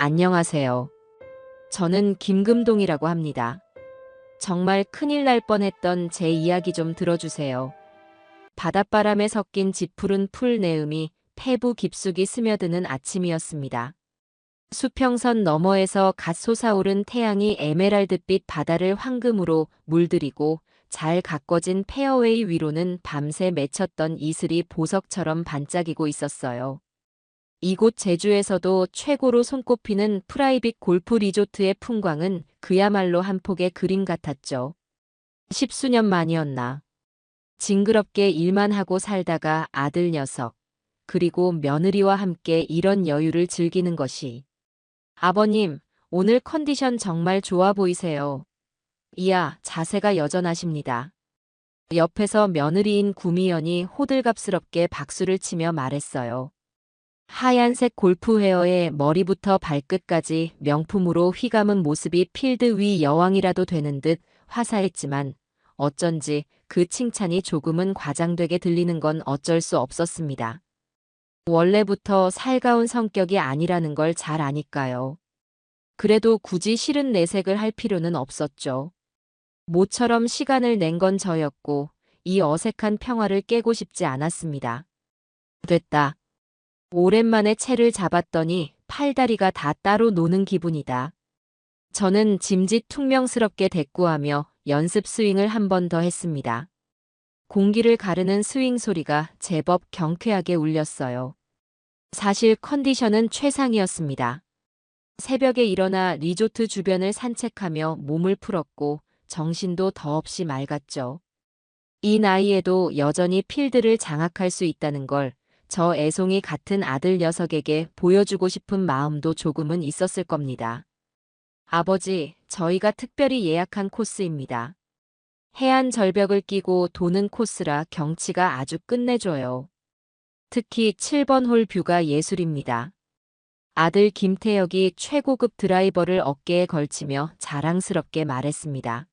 안녕하세요. 저는 김금동이라고 합니다. 정말 큰일 날 뻔했던 제 이야기 좀 들어주세요. 바닷바람에 섞인 짙푸른 풀 내음이 폐부 깊숙이 스며드는 아침이었습니다. 수평선 너머에서 갓 솟아오른 태양이 에메랄드빛 바다를 황금으로 물들이고 잘 가꿔진 페어웨이 위로는 밤새 맺혔던 이슬이 보석처럼 반짝이고 있었어요. 이곳 제주에서도 최고로 손꼽히는 프라이빗 골프 리조트의 풍광은 그야말로 한 폭의 그림 같았죠. 십수년 만이었나. 징그럽게 일만 하고 살다가 아들 녀석, 그리고 며느리와 함께 이런 여유를 즐기는 것이. 아버님, 오늘 컨디션 정말 좋아 보이세요. 이야, 자세가 여전하십니다. 옆에서 며느리인 구미연이 호들갑스럽게 박수를 치며 말했어요. 하얀색 골프 웨어에 머리부터 발끝까지 명품으로 휘감은 모습이 필드 위 여왕이라도 되는 듯 화사했지만 어쩐지 그 칭찬이 조금은 과장되게 들리는 건 어쩔 수 없었습니다. 원래부터 살가운 성격이 아니라는 걸 잘 아니까요. 그래도 굳이 싫은 내색을 할 필요는 없었죠. 모처럼 시간을 낸 건 저였고 이 어색한 평화를 깨고 싶지 않았습니다. 됐다. 오랜만에 채를 잡았더니 팔다리가 다 따로 노는 기분이다. 저는 짐짓퉁명스럽게 대꾸하며 연습 스윙을 한 번 더 했습니다. 공기를 가르는 스윙 소리가 제법 경쾌하게 울렸어요. 사실 컨디션은 최상이었습니다. 새벽에 일어나 리조트 주변을 산책하며 몸을 풀었고 정신도 더없이 맑았죠. 이 나이에도 여전히 필드를 장악할 수 있다는 걸 저 애송이 같은 아들 녀석에게 보여주고 싶은 마음도 조금은 있었을 겁니다. 아버지, 저희가 특별히 예약한 코스입니다. 해안 절벽을 끼고 도는 코스라 경치가 아주 끝내줘요. 특히 7번 홀 뷰가 예술입니다. 아들 김태혁이 최고급 드라이버를 어깨에 걸치며 자랑스럽게 말했습니다.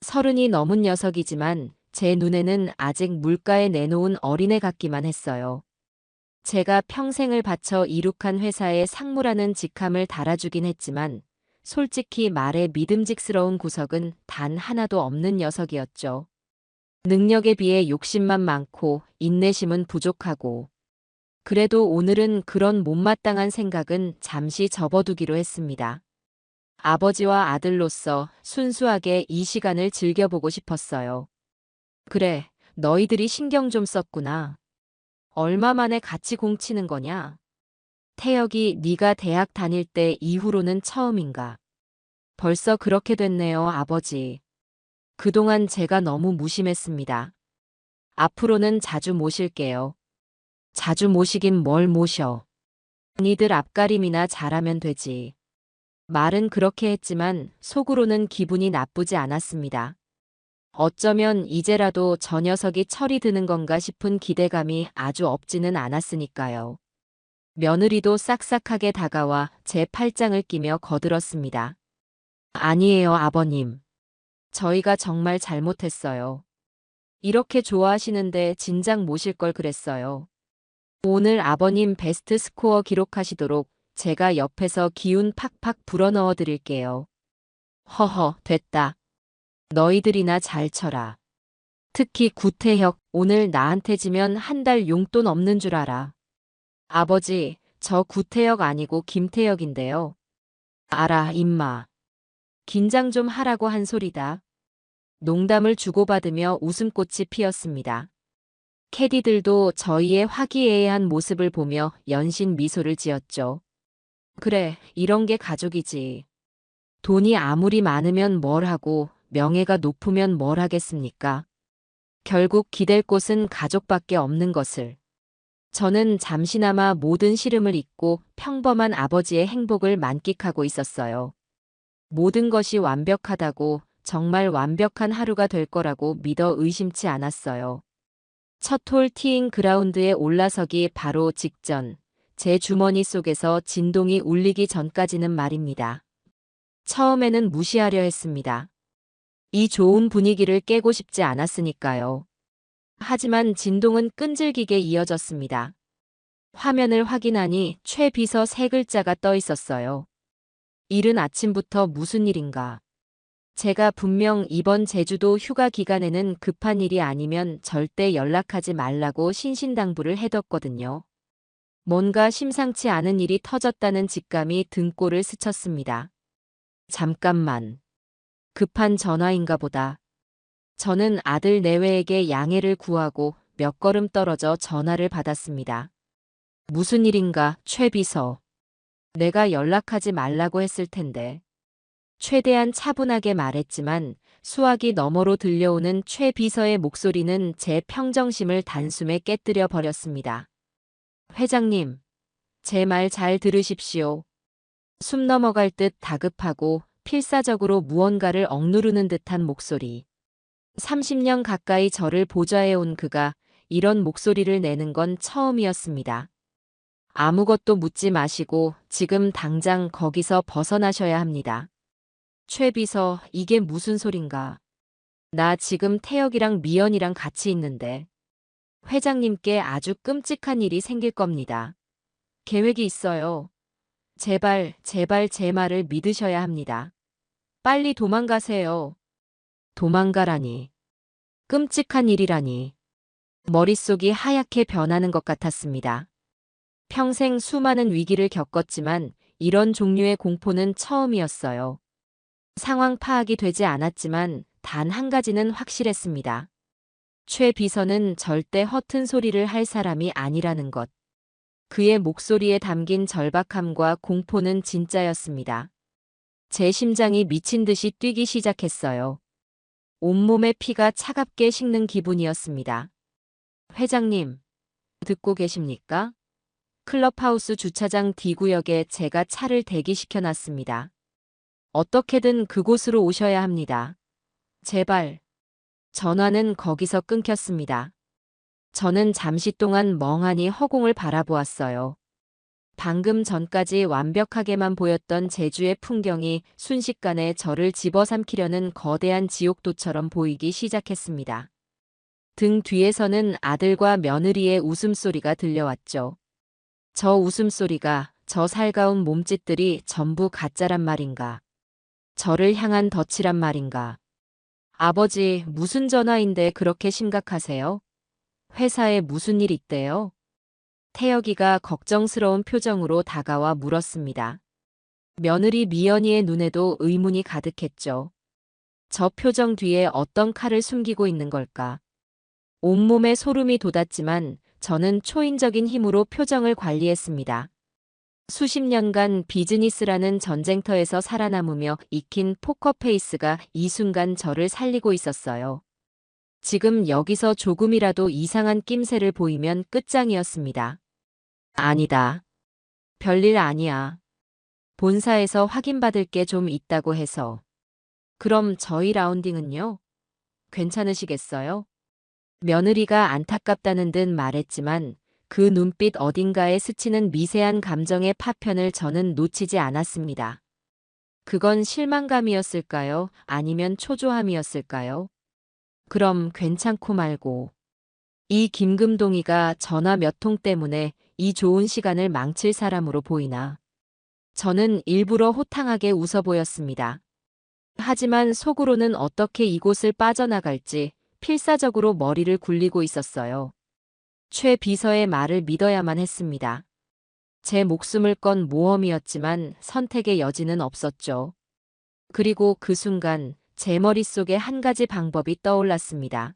30이 넘은 녀석이지만 제 눈에는 아직 물가에 내놓은 어린애 같기만 했어요. 제가 평생을 바쳐 이룩한 회사에 상무라는 직함을 달아주긴 했지만 솔직히 말해 믿음직스러운 구석은 단 하나도 없는 녀석이었죠. 능력에 비해 욕심만 많고 인내심은 부족하고. 그래도 오늘은 그런 못마땅한 생각은 잠시 접어두기로 했습니다. 아버지와 아들로서 순수하게 이 시간을 즐겨보고 싶었어요. 그래, 너희들이 신경 좀 썼구나. 얼마 만에 같이 공치는 거냐? 태혁이 네가 대학 다닐 때 이후로는 처음인가? 벌써 그렇게 됐네요, 아버지. 그동안 제가 너무 무심했습니다. 앞으로는 자주 모실게요. 자주 모시긴 뭘 모셔. 니들 앞가림이나 잘하면 되지. 말은 그렇게 했지만 속으로는 기분이 나쁘지 않았습니다. 어쩌면 이제라도 저 녀석이 철이 드는 건가 싶은 기대감이 아주 없지는 않았으니까요. 며느리도 싹싹하게 다가와 제 팔짱을 끼며 거들었습니다. 아니에요, 아버님. 저희가 정말 잘못했어요. 이렇게 좋아하시는데 진작 모실 걸 그랬어요. 오늘 아버님 베스트 스코어 기록하시도록 제가 옆에서 기운 팍팍 불어넣어 드릴게요. 허허, 됐다. 너희들이나 잘 쳐라. 특히 구태혁, 오늘 나한테 지면 한 달 용돈 없는 줄 알아. 아버지, 저 구태혁 아니고 김태혁인데요. 알아, 임마. 긴장 좀 하라고 한 소리다. 농담을 주고받으며 웃음꽃이 피었습니다. 캐디들도 저희의 화기애애한 모습을 보며 연신 미소를 지었죠. 그래, 이런 게 가족이지. 돈이 아무리 많으면 뭘 하고 명예가 높으면 뭘 하겠습니까? 결국 기댈 곳은 가족밖에 없는 것을. 저는 잠시나마 모든 시름을 잊고 평범한 아버지의 행복을 만끽하고 있었어요. 모든 것이 완벽하다고, 정말 완벽한 하루가 될 거라고 믿어 의심치 않았어요. 첫 홀 티잉 그라운드에 올라서기 바로 직전, 제 주머니 속에서 진동이 울리기 전까지는 말입니다. 처음에는 무시하려 했습니다. 이 좋은 분위기를 깨고 싶지 않았으니까요. 하지만 진동은 끈질기게 이어졌습니다. 화면을 확인하니 최비서 세 글자가 떠 있었어요. 이른 아침부터 무슨 일인가? 제가 분명 이번 제주도 휴가 기간에는 급한 일이 아니면 절대 연락하지 말라고 신신당부를 해뒀거든요. 뭔가 심상치 않은 일이 터졌다는 직감이 등골을 스쳤습니다. 잠깐만. 급한 전화인가 보다. 저는 아들 내외에게 양해를 구하고 몇 걸음 떨어져 전화를 받았습니다. 무슨 일인가, 최 비서. 내가 연락하지 말라고 했을 텐데. 최대한 차분하게 말했지만 수화기 너머로 들려오는 최 비서의 목소리는 제 평정심을 단숨에 깨뜨려 버렸습니다. 회장님, 제 말 잘 들으십시오. 숨 넘어갈 듯 다급하고 필사적으로 무언가를 억누르는 듯한 목소리. 30년 가까이 저를 보좌해온 그가 이런 목소리를 내는 건 처음이었습니다. 아무것도 묻지 마시고 지금 당장 거기서 벗어나셔야 합니다. 최 비서, 이게 무슨 소린가? 나 지금 태혁이랑 미연이랑 같이 있는데. 회장님께 아주 끔찍한 일이 생길 겁니다. 계획이 있어요. 제발, 제발 제 말을 믿으셔야 합니다. 빨리 도망가세요. 도망가라니. 끔찍한 일이라니. 머릿속이 하얗게 변하는 것 같았습니다. 평생 수많은 위기를 겪었지만 이런 종류의 공포는 처음이었어요. 상황 파악이 되지 않았지만 단 한 가지는 확실했습니다. 최 비서는 절대 허튼 소리를 할 사람이 아니라는 것. 그의 목소리에 담긴 절박함과 공포는 진짜였습니다. 제 심장이 미친 듯이 뛰기 시작했어요. 온몸의 피가 차갑게 식는 기분이었습니다. 회장님, 듣고 계십니까? 클럽하우스 주차장 D구역에 제가 차를 대기시켜 놨습니다. 어떻게든 그곳으로 오셔야 합니다. 제발. 전화는 거기서 끊겼습니다. 저는 잠시 동안 멍하니 허공을 바라보았어요. 방금 전까지 완벽하게만 보였던 제주의 풍경이 순식간에 저를 집어삼키려는 거대한 지옥도처럼 보이기 시작했습니다. 등 뒤에서는 아들과 며느리의 웃음소리가 들려왔죠. 저 웃음소리가, 저 살가운 몸짓들이 전부 가짜란 말인가? 저를 향한 덫이란 말인가? 아버지, 무슨 전화인데 그렇게 심각하세요? 회사에 무슨 일 있대요? 태혁이가 걱정스러운 표정으로 다가와 물었습니다. 며느리 미연이의 눈에도 의문이 가득했죠. 저 표정 뒤에 어떤 칼을 숨기고 있는 걸까? 온몸에 소름이 돋았지만 저는 초인적인 힘으로 표정을 관리했습니다. 수십 년간 비즈니스라는 전쟁터에서 살아남으며 익힌 포커페이스가 이 순간 저를 살리고 있었어요. 지금 여기서 조금이라도 이상한 낌새를 보이면 끝장이었습니다. 아니다. 별일 아니야. 본사에서 확인받을 게 좀 있다고 해서. 그럼 저희 라운딩은요? 괜찮으시겠어요? 며느리가 안타깝다는 듯 말했지만 그 눈빛 어딘가에 스치는 미세한 감정의 파편을 저는 놓치지 않았습니다. 그건 실망감이었을까요? 아니면 초조함이었을까요? 그럼 괜찮고 말고. 이 김금동이가 전화 몇 통 때문에 이 좋은 시간을 망칠 사람으로 보이나. 저는 일부러 호탕하게 웃어 보였습니다. 하지만 속으로는 어떻게 이곳을 빠져나갈지 필사적으로 머리를 굴리고 있었어요. 최 비서의 말을 믿어야만 했습니다. 제 목숨을 건 모험이었지만 선택의 여지는 없었죠. 그리고 그 순간 제 머릿속에 한 가지 방법이 떠올랐습니다.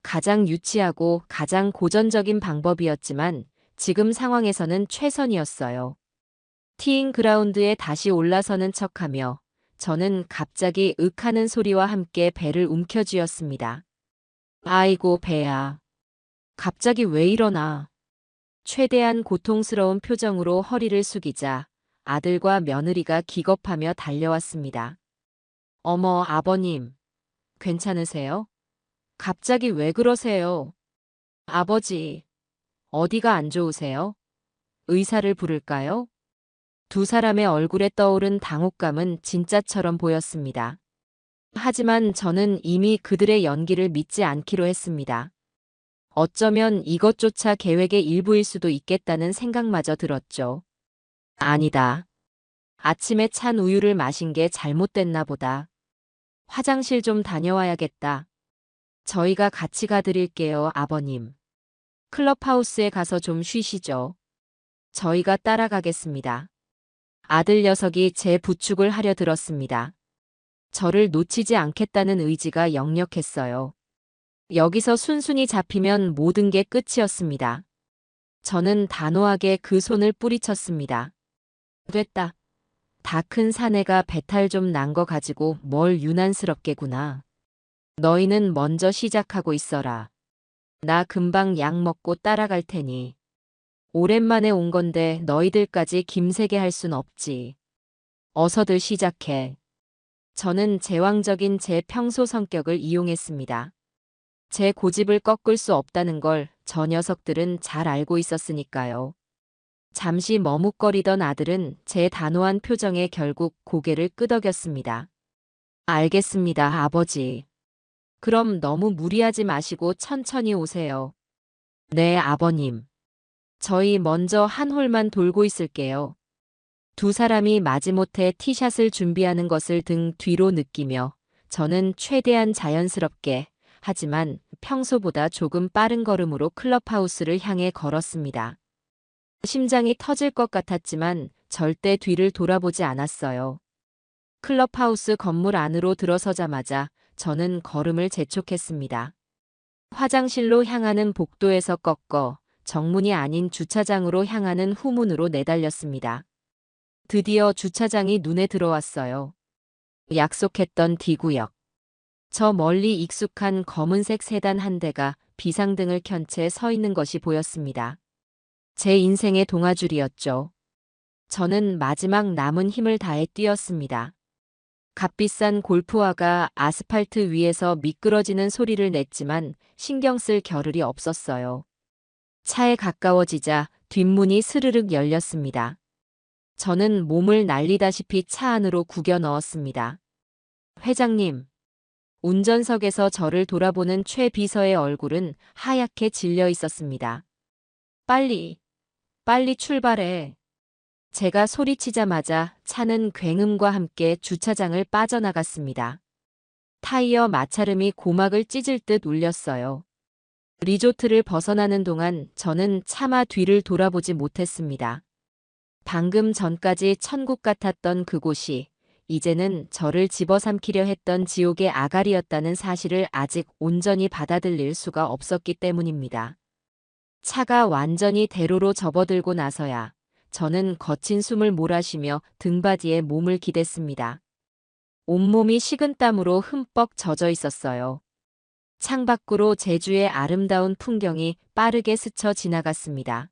가장 유치하고 가장 고전적인 방법이었지만 지금 상황에서는 최선이었어요. 티잉 그라운드에 다시 올라서는 척하며 저는 갑자기 윽하는 소리와 함께 배를 움켜쥐었습니다. 아이고 배야. 갑자기 왜 이러나. 최대한 고통스러운 표정으로 허리를 숙이자 아들과 며느리가 기겁하며 달려왔습니다. 어머 아버님. 괜찮으세요? 갑자기 왜 그러세요? 아버지. 어디가 안 좋으세요? 의사를 부를까요? 두 사람의 얼굴에 떠오른 당혹감은 진짜처럼 보였습니다. 하지만 저는 이미 그들의 연기를 믿지 않기로 했습니다. 어쩌면 이것조차 계획의 일부일 수도 있겠다는 생각마저 들었죠. 아니다. 아침에 찬 우유를 마신 게 잘못됐나 보다. 화장실 좀 다녀와야겠다. 저희가 같이 가드릴게요, 아버님. 클럽하우스에 가서 좀 쉬시죠. 저희가 따라가겠습니다. 아들 녀석이 제 부축을 하려 들었습니다. 저를 놓치지 않겠다는 의지가 역력했어요. 여기서 순순히 잡히면 모든 게 끝이었습니다. 저는 단호하게 그 손을 뿌리쳤습니다. 됐다. 다 큰 사내가 배탈 좀 난 거 가지고 뭘 유난스럽게구나. 너희는 먼저 시작하고 있어라. 나 금방 약 먹고 따라갈 테니. 오랜만에 온 건데 너희들까지 김새게 할 순 없지. 어서들 시작해. 저는 제왕적인 제 평소 성격을 이용했습니다. 제 고집을 꺾을 수 없다는 걸 저 녀석들은 잘 알고 있었으니까요. 잠시 머뭇거리던 아들은 제 단호한 표정에 결국 고개를 끄덕였습니다. 알겠습니다, 아버지. 그럼 너무 무리하지 마시고 천천히 오세요. 네, 아버님. 저희 먼저 한 홀만 돌고 있을게요. 두 사람이 마지못해 티샷을 준비하는 것을 등 뒤로 느끼며 저는 최대한 자연스럽게 하지만 평소보다 조금 빠른 걸음으로 클럽하우스를 향해 걸었습니다. 심장이 터질 것 같았지만 절대 뒤를 돌아보지 않았어요. 클럽하우스 건물 안으로 들어서자마자 저는 걸음을 재촉했습니다. 화장실로 향하는 복도에서 꺾어 정문이 아닌 주차장으로 향하는 후문으로 내달렸습니다. 드디어 주차장이 눈에 들어왔어요. 약속했던 D구역. 저 멀리 익숙한 검은색 세단 한 대가 비상등을 켠 채 서 있는 것이 보였습니다. 제 인생의 동아줄이었죠. 저는 마지막 남은 힘을 다해 뛰었습니다. 값비싼 골프화가 아스팔트 위에서 미끄러지는 소리를 냈지만 신경 쓸 겨를이 없었어요. 차에 가까워지자 뒷문이 스르륵 열렸습니다. 저는 몸을 날리다시피 차 안으로 구겨 넣었습니다. 회장님. 운전석에서 저를 돌아보는 최 비서의 얼굴은 하얗게 질려 있었습니다. 빨리, 빨리 출발해. 제가 소리치자마자 차는 굉음과 함께 주차장을 빠져나갔습니다. 타이어 마찰음이 고막을 찢을 듯 울렸어요. 리조트를 벗어나는 동안 저는 차마 뒤를 돌아보지 못했습니다. 방금 전까지 천국 같았던 그곳이 이제는 저를 집어삼키려 했던 지옥의 아가리였다는 사실을 아직 온전히 받아들일 수가 없었기 때문입니다. 차가 완전히 대로로 접어들고 나서야 저는 거친 숨을 몰아쉬며 등받이에 몸을 기댔습니다. 온몸이 식은땀으로 흠뻑 젖어 있었어요. 창밖으로 제주의 아름다운 풍경이 빠르게 스쳐 지나갔습니다.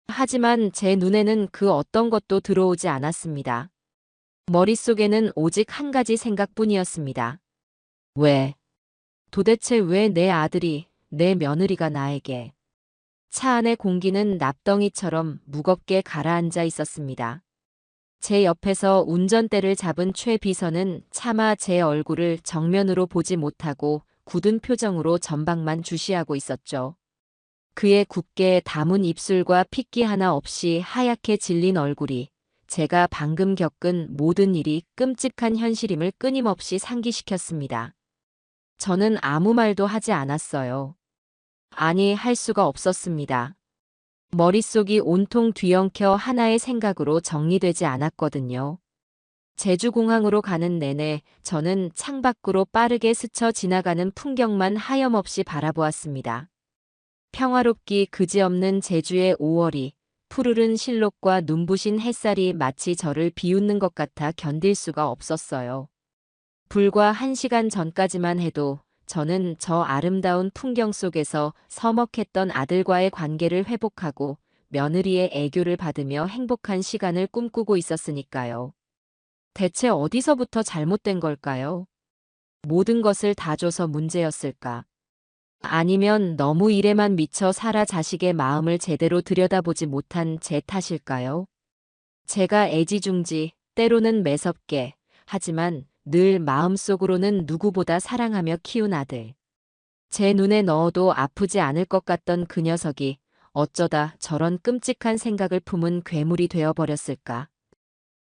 하지만 제 눈에는 그 어떤 것도 들어오지 않았습니다. 머릿속에는 오직 한 가지 생각뿐이었습니다. 왜? 도대체 왜 내 아들이, 내 며느리가 나에게. 차 안의 공기는 납덩이처럼 무겁게 가라앉아 있었습니다. 제 옆에서 운전대를 잡은 최 비서는 차마 제 얼굴을 정면으로 보지 못하고 굳은 표정으로 전방만 주시하고 있었죠. 그의 굳게 담은 입술과 핏기 하나 없이 하얗게 질린 얼굴이 제가 방금 겪은 모든 일이 끔찍한 현실임을 끊임없이 상기시켰습니다. 저는 아무 말도 하지 않았어요. 아니, 할 수가 없었습니다. 머릿속이 온통 뒤엉켜 하나의 생각으로 정리되지 않았거든요. 제주공항으로 가는 내내 저는 창밖으로 빠르게 스쳐 지나가는 풍경만 하염없이 바라보았습니다. 평화롭기 그지없는 제주의 5월이 푸르른 실록과 눈부신 햇살이 마치 저를 비웃는 것 같아 견딜 수가 없었어요. 불과 1시간 전까지만 해도 저는 저 아름다운 풍경 속에서 서먹했던 아들과의 관계를 회복하고 며느리의 애교를 받으며 행복한 시간을 꿈꾸고 있었으니까요. 대체 어디서부터 잘못된 걸까요? 모든 것을 다 줘서 문제였을까? 아니면 너무 일에만 미쳐 살아 자식의 마음을 제대로 들여다보지 못한 제 탓일까요? 제가 애지중지, 때로는 매섭게, 하지만 늘 마음속으로는 누구보다 사랑하며 키운 아들. 제 눈에 넣어도 아프지 않을 것 같던 그 녀석이 어쩌다 저런 끔찍한 생각을 품은 괴물이 되어버렸을까?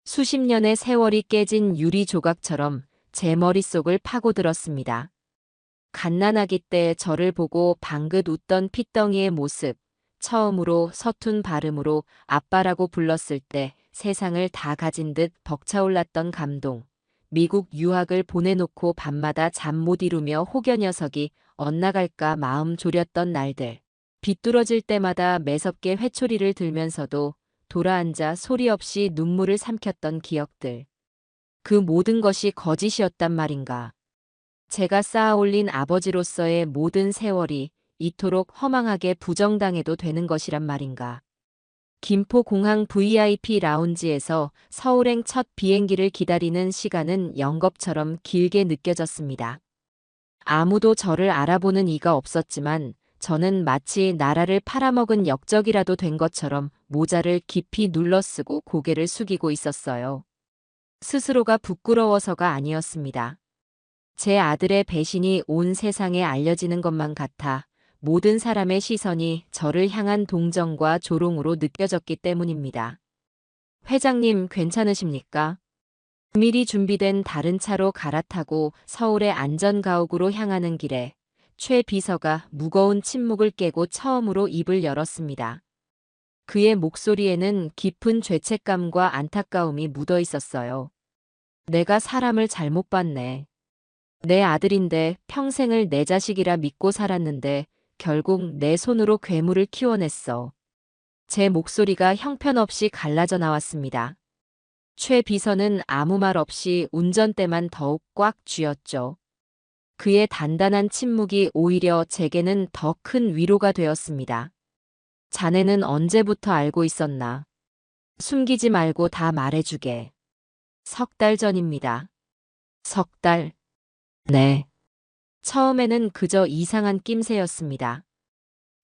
수십 년의 세월이 깨진 유리 조각처럼 제 머릿속을 파고들었습니다. 갓난아기 때 저를 보고 방긋 웃던 핏덩이의 모습, 처음으로 서툰 발음으로 아빠라고 불렀을 때 세상을 다 가진 듯 벅차올랐던 감동, 미국 유학을 보내놓고 밤마다 잠 못 이루며 혹여 녀석이 엇나갈까 마음 졸였던 날들, 비뚤어질 때마다 매섭게 회초리를 들면서도 돌아앉아 소리 없이 눈물을 삼켰던 기억들. 그 모든 것이 거짓이었단 말인가. 제가 쌓아올린 아버지로서의 모든 세월이 이토록 허망하게 부정당해도 되는 것이란 말인가. 김포공항 VIP 라운지에서 서울행 첫 비행기를 기다리는 시간은 영겁처럼 길게 느껴졌습니다. 아무도 저를 알아보는 이가 없었지만 저는 마치 나라를 팔아먹은 역적이라도 된 것처럼 모자를 깊이 눌러쓰고 고개를 숙이고 있었어요. 스스로가 부끄러워서가 아니었습니다. 제 아들의 배신이 온 세상에 알려지는 것만 같아 모든 사람의 시선이 저를 향한 동정과 조롱으로 느껴졌기 때문입니다. 회장님 괜찮으십니까? 미리 준비된 다른 차로 갈아타고 서울의 안전가옥으로 향하는 길에 최 비서가 무거운 침묵을 깨고 처음으로 입을 열었습니다. 그의 목소리에는 깊은 죄책감과 안타까움이 묻어 있었어요. 내가 사람을 잘못 봤네. 내 아들인데 평생을 내 자식이라 믿고 살았는데 결국 내 손으로 괴물을 키워냈어. 제 목소리가 형편없이 갈라져 나왔습니다. 최 비서는 아무 말 없이 운전대만 더욱 꽉 쥐었죠. 그의 단단한 침묵이 오히려 제게는 더 큰 위로가 되었습니다. 자네는 언제부터 알고 있었나? 숨기지 말고 다 말해주게. 석 달 전입니다. 석 달. 네. 처음에는 그저 이상한 낌새였습니다.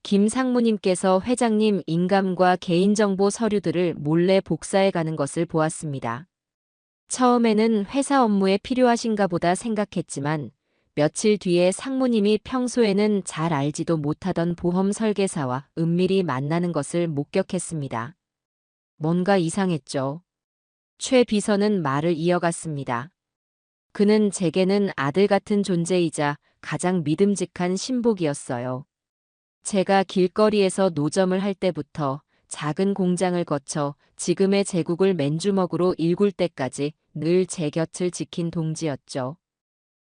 김 상무님께서 회장님 인감과 개인정보 서류들을 몰래 복사해 가는 것을 보았습니다. 처음에는 회사 업무에 필요하신가 보다 생각했지만 며칠 뒤에 상무님이 평소에는 잘 알지도 못하던 보험 설계사와 은밀히 만나는 것을 목격했습니다. 뭔가 이상했죠. 최 비서는 말을 이어갔습니다. 그는 제게는 아들 같은 존재이자 가장 믿음직한 신복이었어요. 제가 길거리에서 노점을 할 때부터 작은 공장을 거쳐 지금의 제국을 맨주먹으로 일굴 때까지 늘 제 곁을 지킨 동지였죠.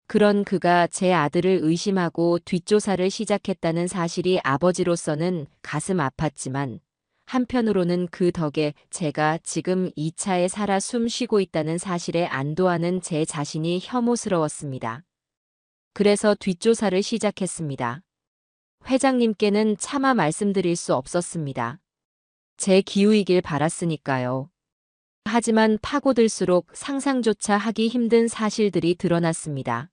그런 그가 제 아들을 의심하고 뒷조사를 시작했다는 사실이 아버지로서는 가슴 아팠지만 한편으로는 그 덕에 제가 지금 이 차에 살아 숨 쉬고 있다는 사실에 안도하는 제 자신이 혐오스러웠습니다. 그래서 뒷조사를 시작했습니다. 회장님께는 차마 말씀드릴 수 없었습니다. 제 기우이길 바랐으니까요. 하지만 파고들수록 상상조차 하기 힘든 사실들이 드러났습니다.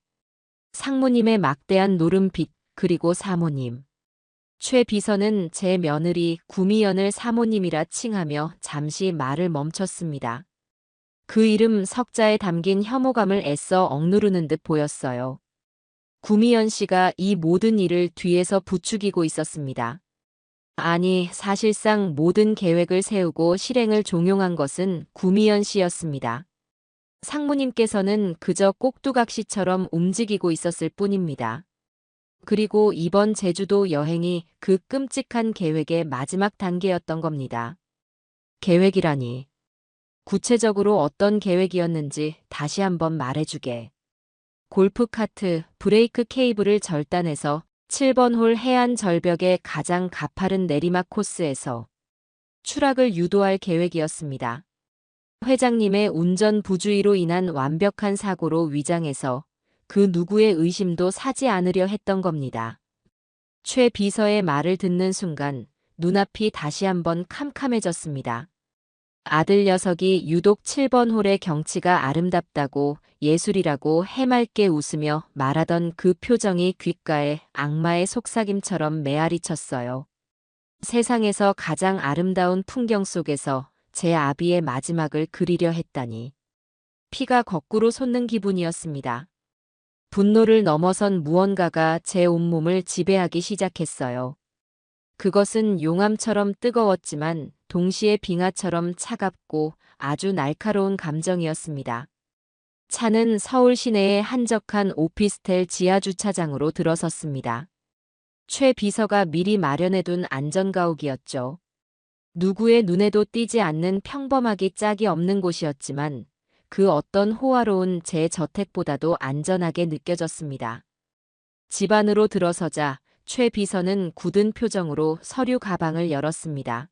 상무님의 막대한 노름빚 그리고 사모님. 최 비서는 제 며느리 구미연을 사모님이라 칭하며 잠시 말을 멈췄습니다. 그 이름 석자에 담긴 혐오감을 애써 억누르는 듯 보였어요. 구미연 씨가 이 모든 일을 뒤에서 부추기고 있었습니다. 아니, 사실상 모든 계획을 세우고 실행을 종용한 것은 구미연 씨였습니다. 상무님께서는 그저 꼭두각시처럼 움직이고 있었을 뿐입니다. 그리고 이번 제주도 여행이 그 끔찍한 계획의 마지막 단계였던 겁니다. 계획이라니. 구체적으로 어떤 계획이었는지 다시 한번 말해주게. 골프카트, 브레이크 케이블을 절단해서 7번 홀 해안 절벽의 가장 가파른 내리막 코스에서 추락을 유도할 계획이었습니다. 회장님의 운전 부주의로 인한 완벽한 사고로 위장해서 그 누구의 의심도 사지 않으려 했던 겁니다. 최 비서의 말을 듣는 순간 눈앞이 다시 한번 캄캄해졌습니다. 아들 녀석이 유독 7번 홀의 경치가 아름답다고 예술이라고 해맑게 웃으며 말하던 그 표정이 귓가에 악마의 속삭임처럼 메아리 쳤어요. 세상에서 가장 아름다운 풍경 속에서 제 아비의 마지막을 그리려 했다니. 피가 거꾸로 솟는 기분이었습니다. 분노를 넘어선 무언가가 제 온몸을 지배하기 시작했어요. 그것은 용암처럼 뜨거웠지만 동시에 빙하처럼 차갑고 아주 날카로운 감정이었습니다. 차는 서울 시내의 한적한 오피스텔 지하주차장으로 들어섰습니다. 최 비서가 미리 마련해둔 안전가옥이었죠. 누구의 눈에도 띄지 않는 평범하기 짝이 없는 곳이었지만 그 어떤 호화로운 제 저택보다도 안전하게 느껴졌습니다. 집 안으로 들어서자 최 비서는 굳은 표정으로 서류 가방을 열었습니다.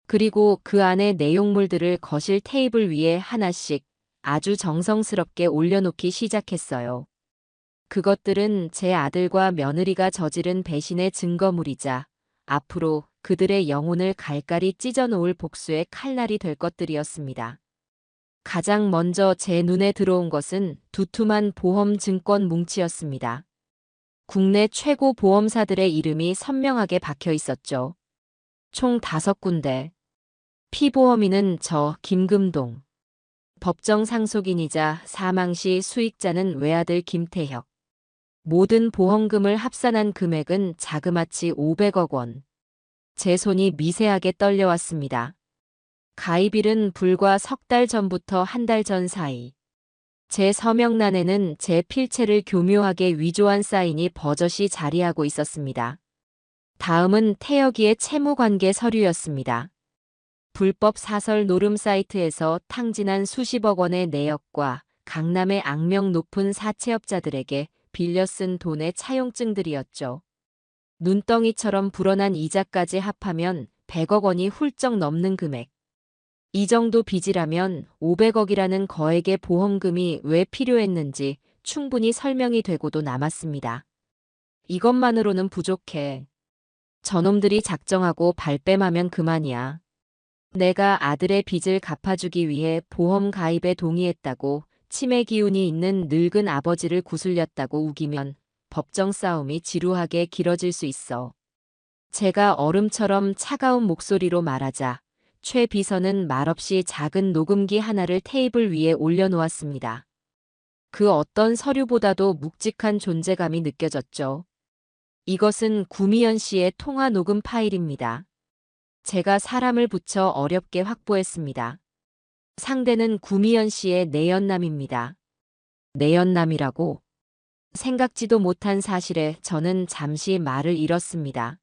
그리고 그 안에 내용물들을 거실 테이블 위에 하나씩 아주 정성스럽게 올려놓기 시작했어요. 그것들은 제 아들과 며느리가 저지른 배신의 증거물이자 앞으로 그들의 영혼을 갈갈이 찢어놓을 복수의 칼날이 될 것들이었습니다. 가장 먼저 제 눈에 들어온 것은 두툼한 보험 증권 뭉치였습니다. 국내 최고 보험사들의 이름이 선명하게 박혀 있었죠. 총 5군데. 피보험인은 저 김금동. 법정 상속인이자 사망 시 수익자는 외아들 김태혁. 모든 보험금을 합산한 금액은 자그마치 500억 원. 제 손이 미세하게 떨려왔습니다. 가입일은 불과 석 달 전부터 한 달 전 사이. 제 서명란에는 제 필체를 교묘하게 위조한 사인이 버젓이 자리하고 있었습니다. 다음은 태혁이의 채무관계 서류였습니다. 불법 사설 노름 사이트에서 탕진한 수십억 원의 내역과 강남의 악명 높은 사채업자들에게 빌려 쓴 돈의 차용증들이었죠. 눈덩이처럼 불어난 이자까지 합하면 100억 원이 훌쩍 넘는 금액. 이 정도 빚이라면 500억이라는 거액의 보험금이 왜 필요했는지 충분히 설명이 되고도 남았습니다. 이것만으로는 부족해. 저놈들이 작정하고 발뺌하면 그만이야. 내가 아들의 빚을 갚아주기 위해 보험 가입에 동의했다고 치매 기운이 있는 늙은 아버지를 구슬렸다고 우기면 법정 싸움이 지루하게 길어질 수 있어. 제가 얼음처럼 차가운 목소리로 말하자 최 비서는 말없이 작은 녹음기 하나를 테이블 위에 올려놓았습니다. 그 어떤 서류보다도 묵직한 존재감이 느껴졌죠. 이것은 구미연 씨의 통화 녹음 파일입니다. 제가 사람을 붙여 어렵게 확보했습니다. 상대는 구미연 씨의 내연남입니다. 내연남이라고? 생각지도 못한 사실에 저는 잠시 말을 잃었습니다.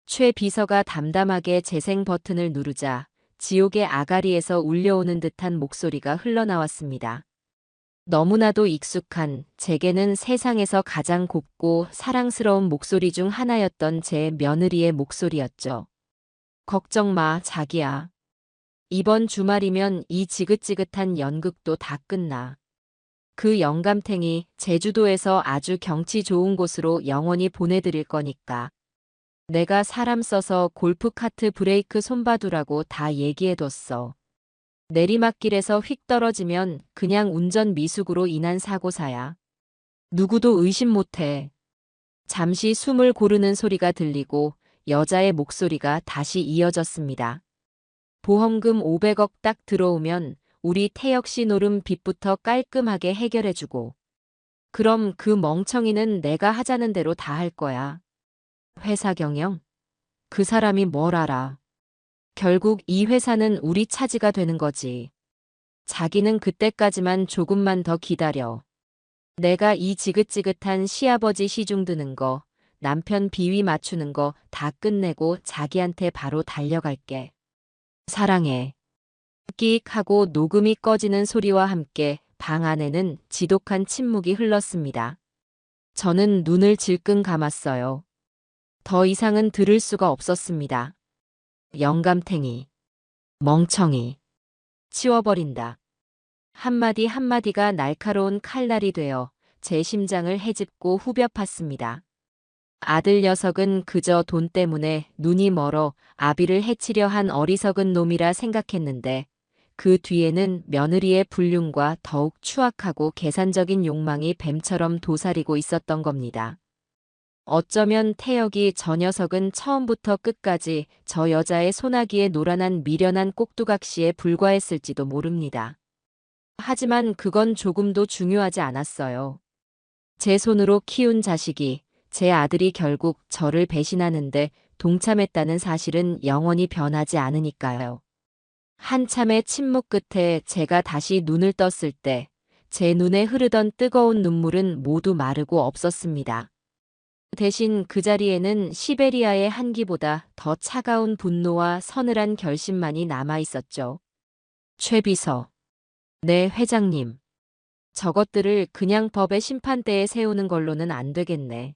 최 비서가 담담하게 재생 버튼을 누르자 지옥의 아가리에서 울려오는 듯한 목소리가 흘러나왔습니다. 너무나도 익숙한, 제게는 세상에서 가장 곱고 사랑스러운 목소리 중 하나였던 제 며느리의 목소리였죠. 걱정 마, 자기야. 이번 주말이면 이 지긋지긋한 연극도 다 끝나. 그 영감탱이 제주도에서 아주 경치 좋은 곳으로 영원히 보내드릴 거니까. 내가 사람 써서 골프카트 브레이크 손봐두라고 다 얘기해뒀어. 내리막길에서 휙 떨어지면 그냥 운전 미숙으로 인한 사고사야. 누구도 의심 못해. 잠시 숨을 고르는 소리가 들리고 여자의 목소리가 다시 이어졌습니다. 보험금 500억 딱 들어오면 우리 태혁 씨 노름 빚부터 깔끔하게 해결해주고. 그럼 그 멍청이는 내가 하자는 대로 다 할 거야. 회사 경영? 그 사람이 뭘 알아. 결국 이 회사는 우리 차지가 되는 거지. 자기는 그때까지만 조금만 더 기다려. 내가 이 지긋지긋한 시아버지 시중 드는 거, 남편 비위 맞추는 거 다 끝내고 자기한테 바로 달려갈게. 사랑해. 끽 하고 녹음이 꺼지는 소리와 함께 방 안에는 지독한 침묵이 흘렀습니다. 저는 눈을 질끈 감았어요. 더 이상은 들을 수가 없었습니다. 영감탱이. 멍청이. 치워버린다. 한마디 한마디가 날카로운 칼날이 되어 제 심장을 헤집고 후벼 팠습니다. 아들 녀석은 그저 돈 때문에 눈이 멀어 아비를 해치려 한 어리석은 놈이라 생각했는데 그 뒤에는 며느리의 불륜과 더욱 추악하고 계산적인 욕망이 뱀처럼 도사리고 있었던 겁니다. 어쩌면 태혁이 저 녀석은 처음부터 끝까지 저 여자의 소나기에 노란한 미련한 꼭두각시에 불과했을지도 모릅니다. 하지만 그건 조금도 중요하지 않았어요. 제 손으로 키운 자식이, 제 아들이 결국 저를 배신하는데 동참했다는 사실은 영원히 변하지 않으니까요. 한참의 침묵 끝에 제가 다시 눈을 떴을 때 제 눈에 흐르던 뜨거운 눈물은 모두 마르고 없었습니다. 대신 그 자리에는 시베리아의 한기보다 더 차가운 분노와 서늘한 결심만이 남아 있었죠. 최 비서. 네, 회장님. 저것들을 그냥 법의 심판대에 세우는 걸로는 안 되겠네.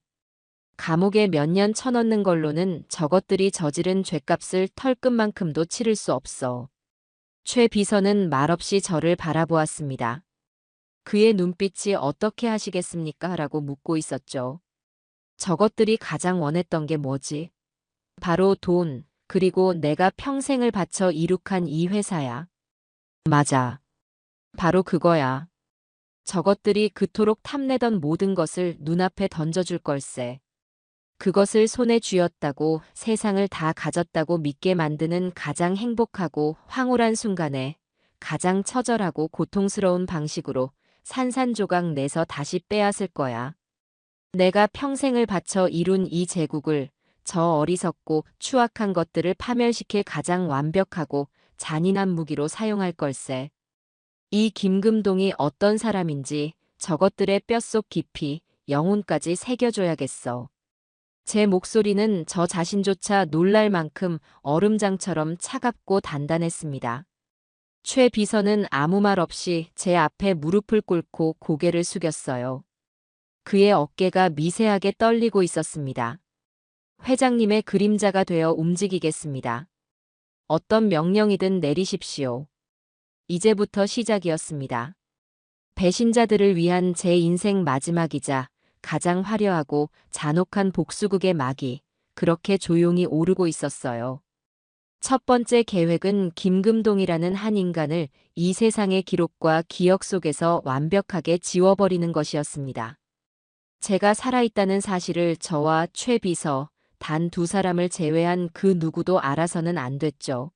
감옥에 몇 년 쳐넣는 걸로는 저것들이 저지른 죄값을 털끝만큼도 치를 수 없어. 최 비서는 말없이 저를 바라보았습니다. 그의 눈빛이 어떻게 하시겠습니까? 라고 묻고 있었죠. 저것들이 가장 원했던 게 뭐지? 바로 돈, 그리고 내가 평생을 바쳐 이룩한 이 회사야. 맞아. 바로 그거야. 저것들이 그토록 탐내던 모든 것을 눈앞에 던져줄 걸세. 그것을 손에 쥐었다고 세상을 다 가졌다고 믿게 만드는 가장 행복하고 황홀한 순간에 가장 처절하고 고통스러운 방식으로 산산조각 내서 다시 빼앗을 거야. 내가 평생을 바쳐 이룬 이 제국을 저 어리석고 추악한 것들을 파멸시킬 가장 완벽하고 잔인한 무기로 사용할 걸세. 이 김금동이 어떤 사람인지 저것들의 뼛속 깊이 영혼까지 새겨줘야겠어. 제 목소리는 저 자신조차 놀랄 만큼 얼음장처럼 차갑고 단단했습니다. 최 비서는 아무 말 없이 제 앞에 무릎을 꿇고 고개를 숙였어요. 그의 어깨가 미세하게 떨리고 있었습니다. 회장님의 그림자가 되어 움직이겠습니다. 어떤 명령이든 내리십시오. 이제부터 시작이었습니다. 배신자들을 위한 제 인생 마지막이자 가장 화려하고 잔혹한 복수극의 막이 그렇게 조용히 오르고 있었어요. 첫 번째 계획은 김금동이라는 한 인간을 이 세상의 기록과 기억 속에서 완벽하게 지워버리는 것이었습니다. 제가 살아있다는 사실을 저와 최 비서, 단 두 사람을 제외한 그 누구도 알아서는 안 됐죠.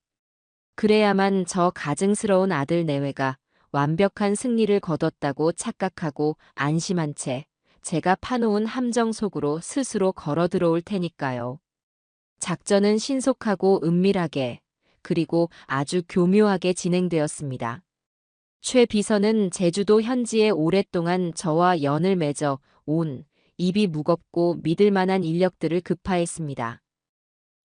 그래야만 저 가증스러운 아들 내외가 완벽한 승리를 거뒀다고 착각하고 안심한 채 제가 파놓은 함정 속으로 스스로 걸어 들어올 테니까요. 작전은 신속하고 은밀하게 그리고 아주 교묘하게 진행되었습니다. 최 비서는 제주도 현지에 오랫동안 저와 연을 맺어 온 입이 무겁고 믿을 만한 인력들을 급파했습니다.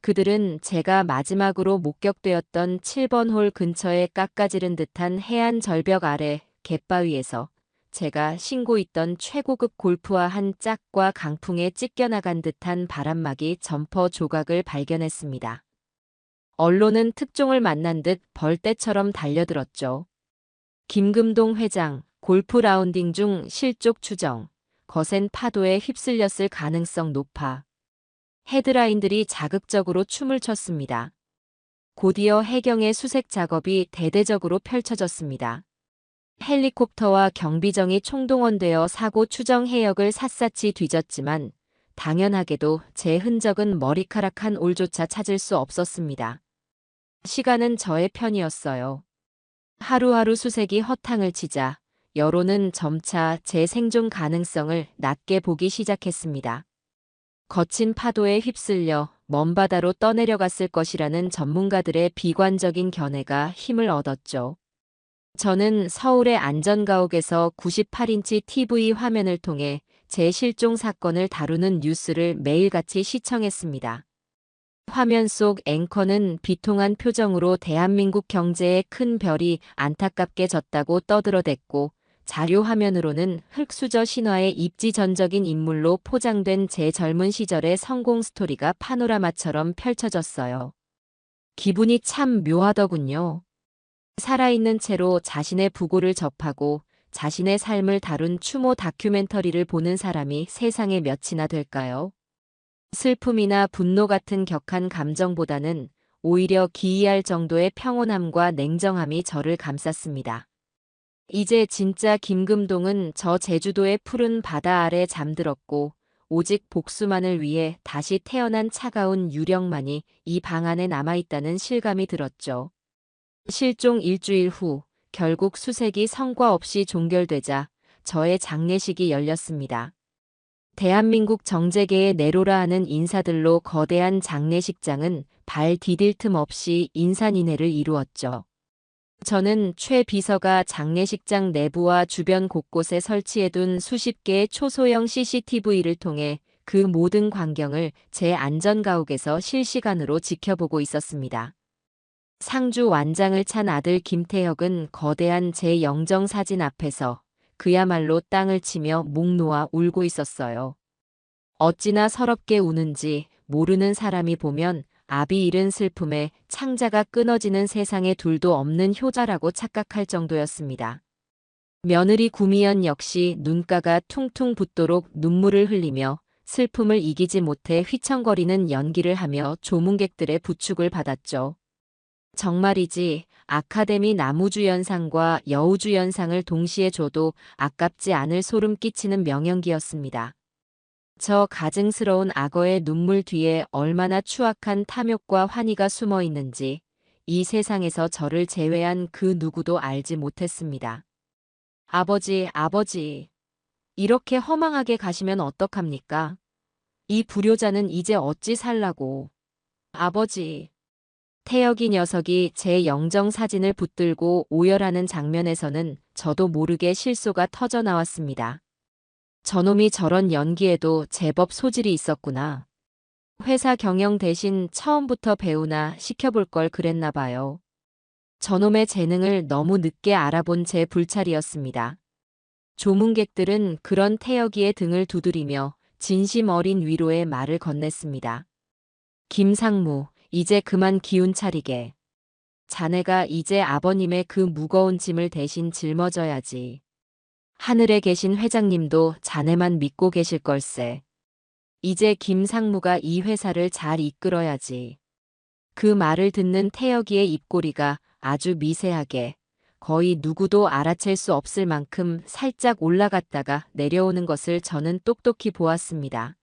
그들은 제가 마지막으로 목격되었던 7번 홀 근처에 깎아지른 듯한 해안 절벽 아래 갯바위에서 제가 신고 있던 최고급 골프와 한 짝과 강풍에 찢겨나간 듯한 바람막이 점퍼 조각을 발견했습니다. 언론은 특종을 만난 듯 벌떼처럼 달려들었죠. 김금동 회장, 골프 라운딩 중 실족 추정, 거센 파도에 휩쓸렸을 가능성 높아. 헤드라인들이 자극적으로 춤을 췄습니다. 곧이어 해경의 수색 작업이 대대적으로 펼쳐졌습니다. 헬리콥터와 경비정이 총동원되어 사고 추정 해역을 샅샅이 뒤졌지만 당연하게도 제 흔적은 머리카락 한 올조차 찾을 수 없었습니다. 시간은 저의 편이었어요. 하루하루 수색이 허탕을 치자 여론은 점차 제 생존 가능성을 낮게 보기 시작했습니다. 거친 파도에 휩쓸려 먼 바다로 떠내려갔을 것이라는 전문가들의 비관적인 견해가 힘을 얻었죠. 저는 서울의 안전가옥에서 98인치 TV 화면을 통해 제 실종 사건을 다루는 뉴스를 매일같이 시청했습니다. 화면 속 앵커는 비통한 표정으로 대한민국 경제에 큰 별이 안타깝게 졌다고 떠들어댔고 자료 화면으로는 흑수저 신화의 입지전적인 인물로 포장된 제 젊은 시절의 성공 스토리가 파노라마처럼 펼쳐졌어요. 기분이 참 묘하더군요. 살아있는 채로 자신의 부고를 접하고 자신의 삶을 다룬 추모 다큐멘터리를 보는 사람이 세상에 몇이나 될까요? 슬픔이나 분노 같은 격한 감정보다는 오히려 기이할 정도의 평온함과 냉정함이 저를 감쌌습니다. 이제 진짜 김금동은 저 제주도의 푸른 바다 아래 잠들었고 오직 복수만을 위해 다시 태어난 차가운 유령만이 이 방 안에 남아있다는 실감이 들었죠. 실종 일주일 후 결국 수색이 성과 없이 종결되자 저의 장례식이 열렸습니다. 대한민국 정재계의 내로라 하는 인사들로 거대한 장례식장은 발 디딜 틈 없이 인산인해를 이루었죠. 저는 최 비서가 장례식장 내부와 주변 곳곳에 설치해둔 수십 개의 초소형 CCTV를 통해 그 모든 광경을 제 안전가옥에서 실시간으로 지켜보고 있었습니다. 상주 완장을 찬 아들 김태혁은 거대한 제 영정 사진 앞에서 그야말로 땅을 치며 목 놓아 울고 있었어요. 어찌나 서럽게 우는지 모르는 사람이 보면 아비 잃은 슬픔에 창자가 끊어지는 세상에 둘도 없는 효자라고 착각할 정도였습니다. 며느리 구미연 역시 눈가가 퉁퉁 붓도록 눈물을 흘리며 슬픔을 이기지 못해 휘청거리는 연기를 하며 조문객들의 부축을 받았죠. 정말이지 아카데미 남우주연상과 여우주연상을 동시에 줘도 아깝지 않을 소름 끼치는 명연기였습니다. 저 가증스러운 악어의 눈물 뒤에 얼마나 추악한 탐욕과 환희가 숨어 있는지 이 세상에서 저를 제외한 그 누구도 알지 못했습니다. 아버지, 아버지. 이렇게 허망하게 가시면 어떡합니까? 이 불효자는 이제 어찌 살라고. 아버지. 태혁이 녀석이 제 영정 사진을 붙들고 오열하는 장면에서는 저도 모르게 실소가 터져 나왔습니다. 저놈이 저런 연기에도 제법 소질이 있었구나. 회사 경영 대신 처음부터 배우나 시켜볼 걸 그랬나 봐요. 저놈의 재능을 너무 늦게 알아본 제 불찰이었습니다. 조문객들은 그런 태혁이의 등을 두드리며 진심 어린 위로의 말을 건넸습니다. 김상무, 이제 그만 기운 차리게. 자네가 이제 아버님의 그 무거운 짐을 대신 짊어져야지. 하늘에 계신 회장님도 자네만 믿고 계실 걸세. 이제 김상무가 이 회사를 잘 이끌어야지. 그 말을 듣는 태혁이의 입꼬리가 아주 미세하게 거의 누구도 알아챌 수 없을 만큼 살짝 올라갔다가 내려오는 것을 저는 똑똑히 보았습니다.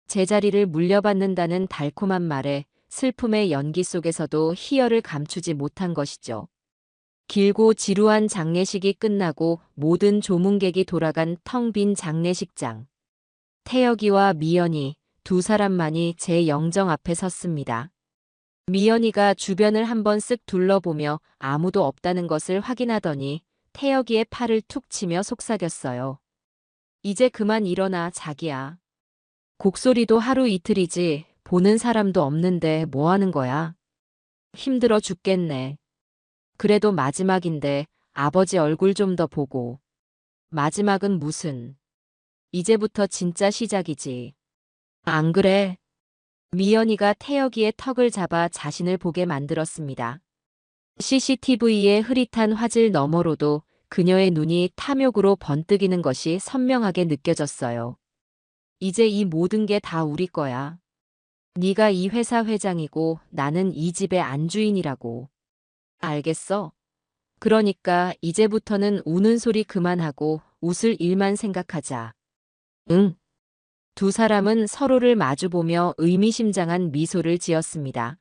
제자리를 물려받는다는 달콤한 말에 슬픔의 연기 속에서도 희열을 감추지 못한 것이죠. 길고 지루한 장례식이 끝나고 모든 조문객이 돌아간 텅 빈 장례식장. 태혁이와 미연이 두 사람만이 제 영정 앞에 섰습니다. 미연이가 주변을 한번 쓱 둘러보며 아무도 없다는 것을 확인하더니 태혁이의 팔을 툭 치며 속삭였어요. 이제 그만 일어나, 자기야. 곡소리도 하루 이틀이지 보는 사람도 없는데 뭐 하는 거야? 힘들어 죽겠네. 그래도 마지막인데 아버지 얼굴 좀 더 보고. 마지막은 무슨. 이제부터 진짜 시작이지. 안 그래? 미연이가 태혁이의 턱을 잡아 자신을 보게 만들었습니다. CCTV의 흐릿한 화질 너머로도 그녀의 눈이 탐욕으로 번뜩이는 것이 선명하게 느껴졌어요. 이제 이 모든 게 다 우리 거야. 네가 이 회사 회장이고 나는 이 집의 안주인이라고. 알겠어? 그러니까 이제부터는 우는 소리 그만하고 웃을 일만 생각하자. 응. 두 사람은 서로를 마주보며 의미심장한 미소를 지었습니다.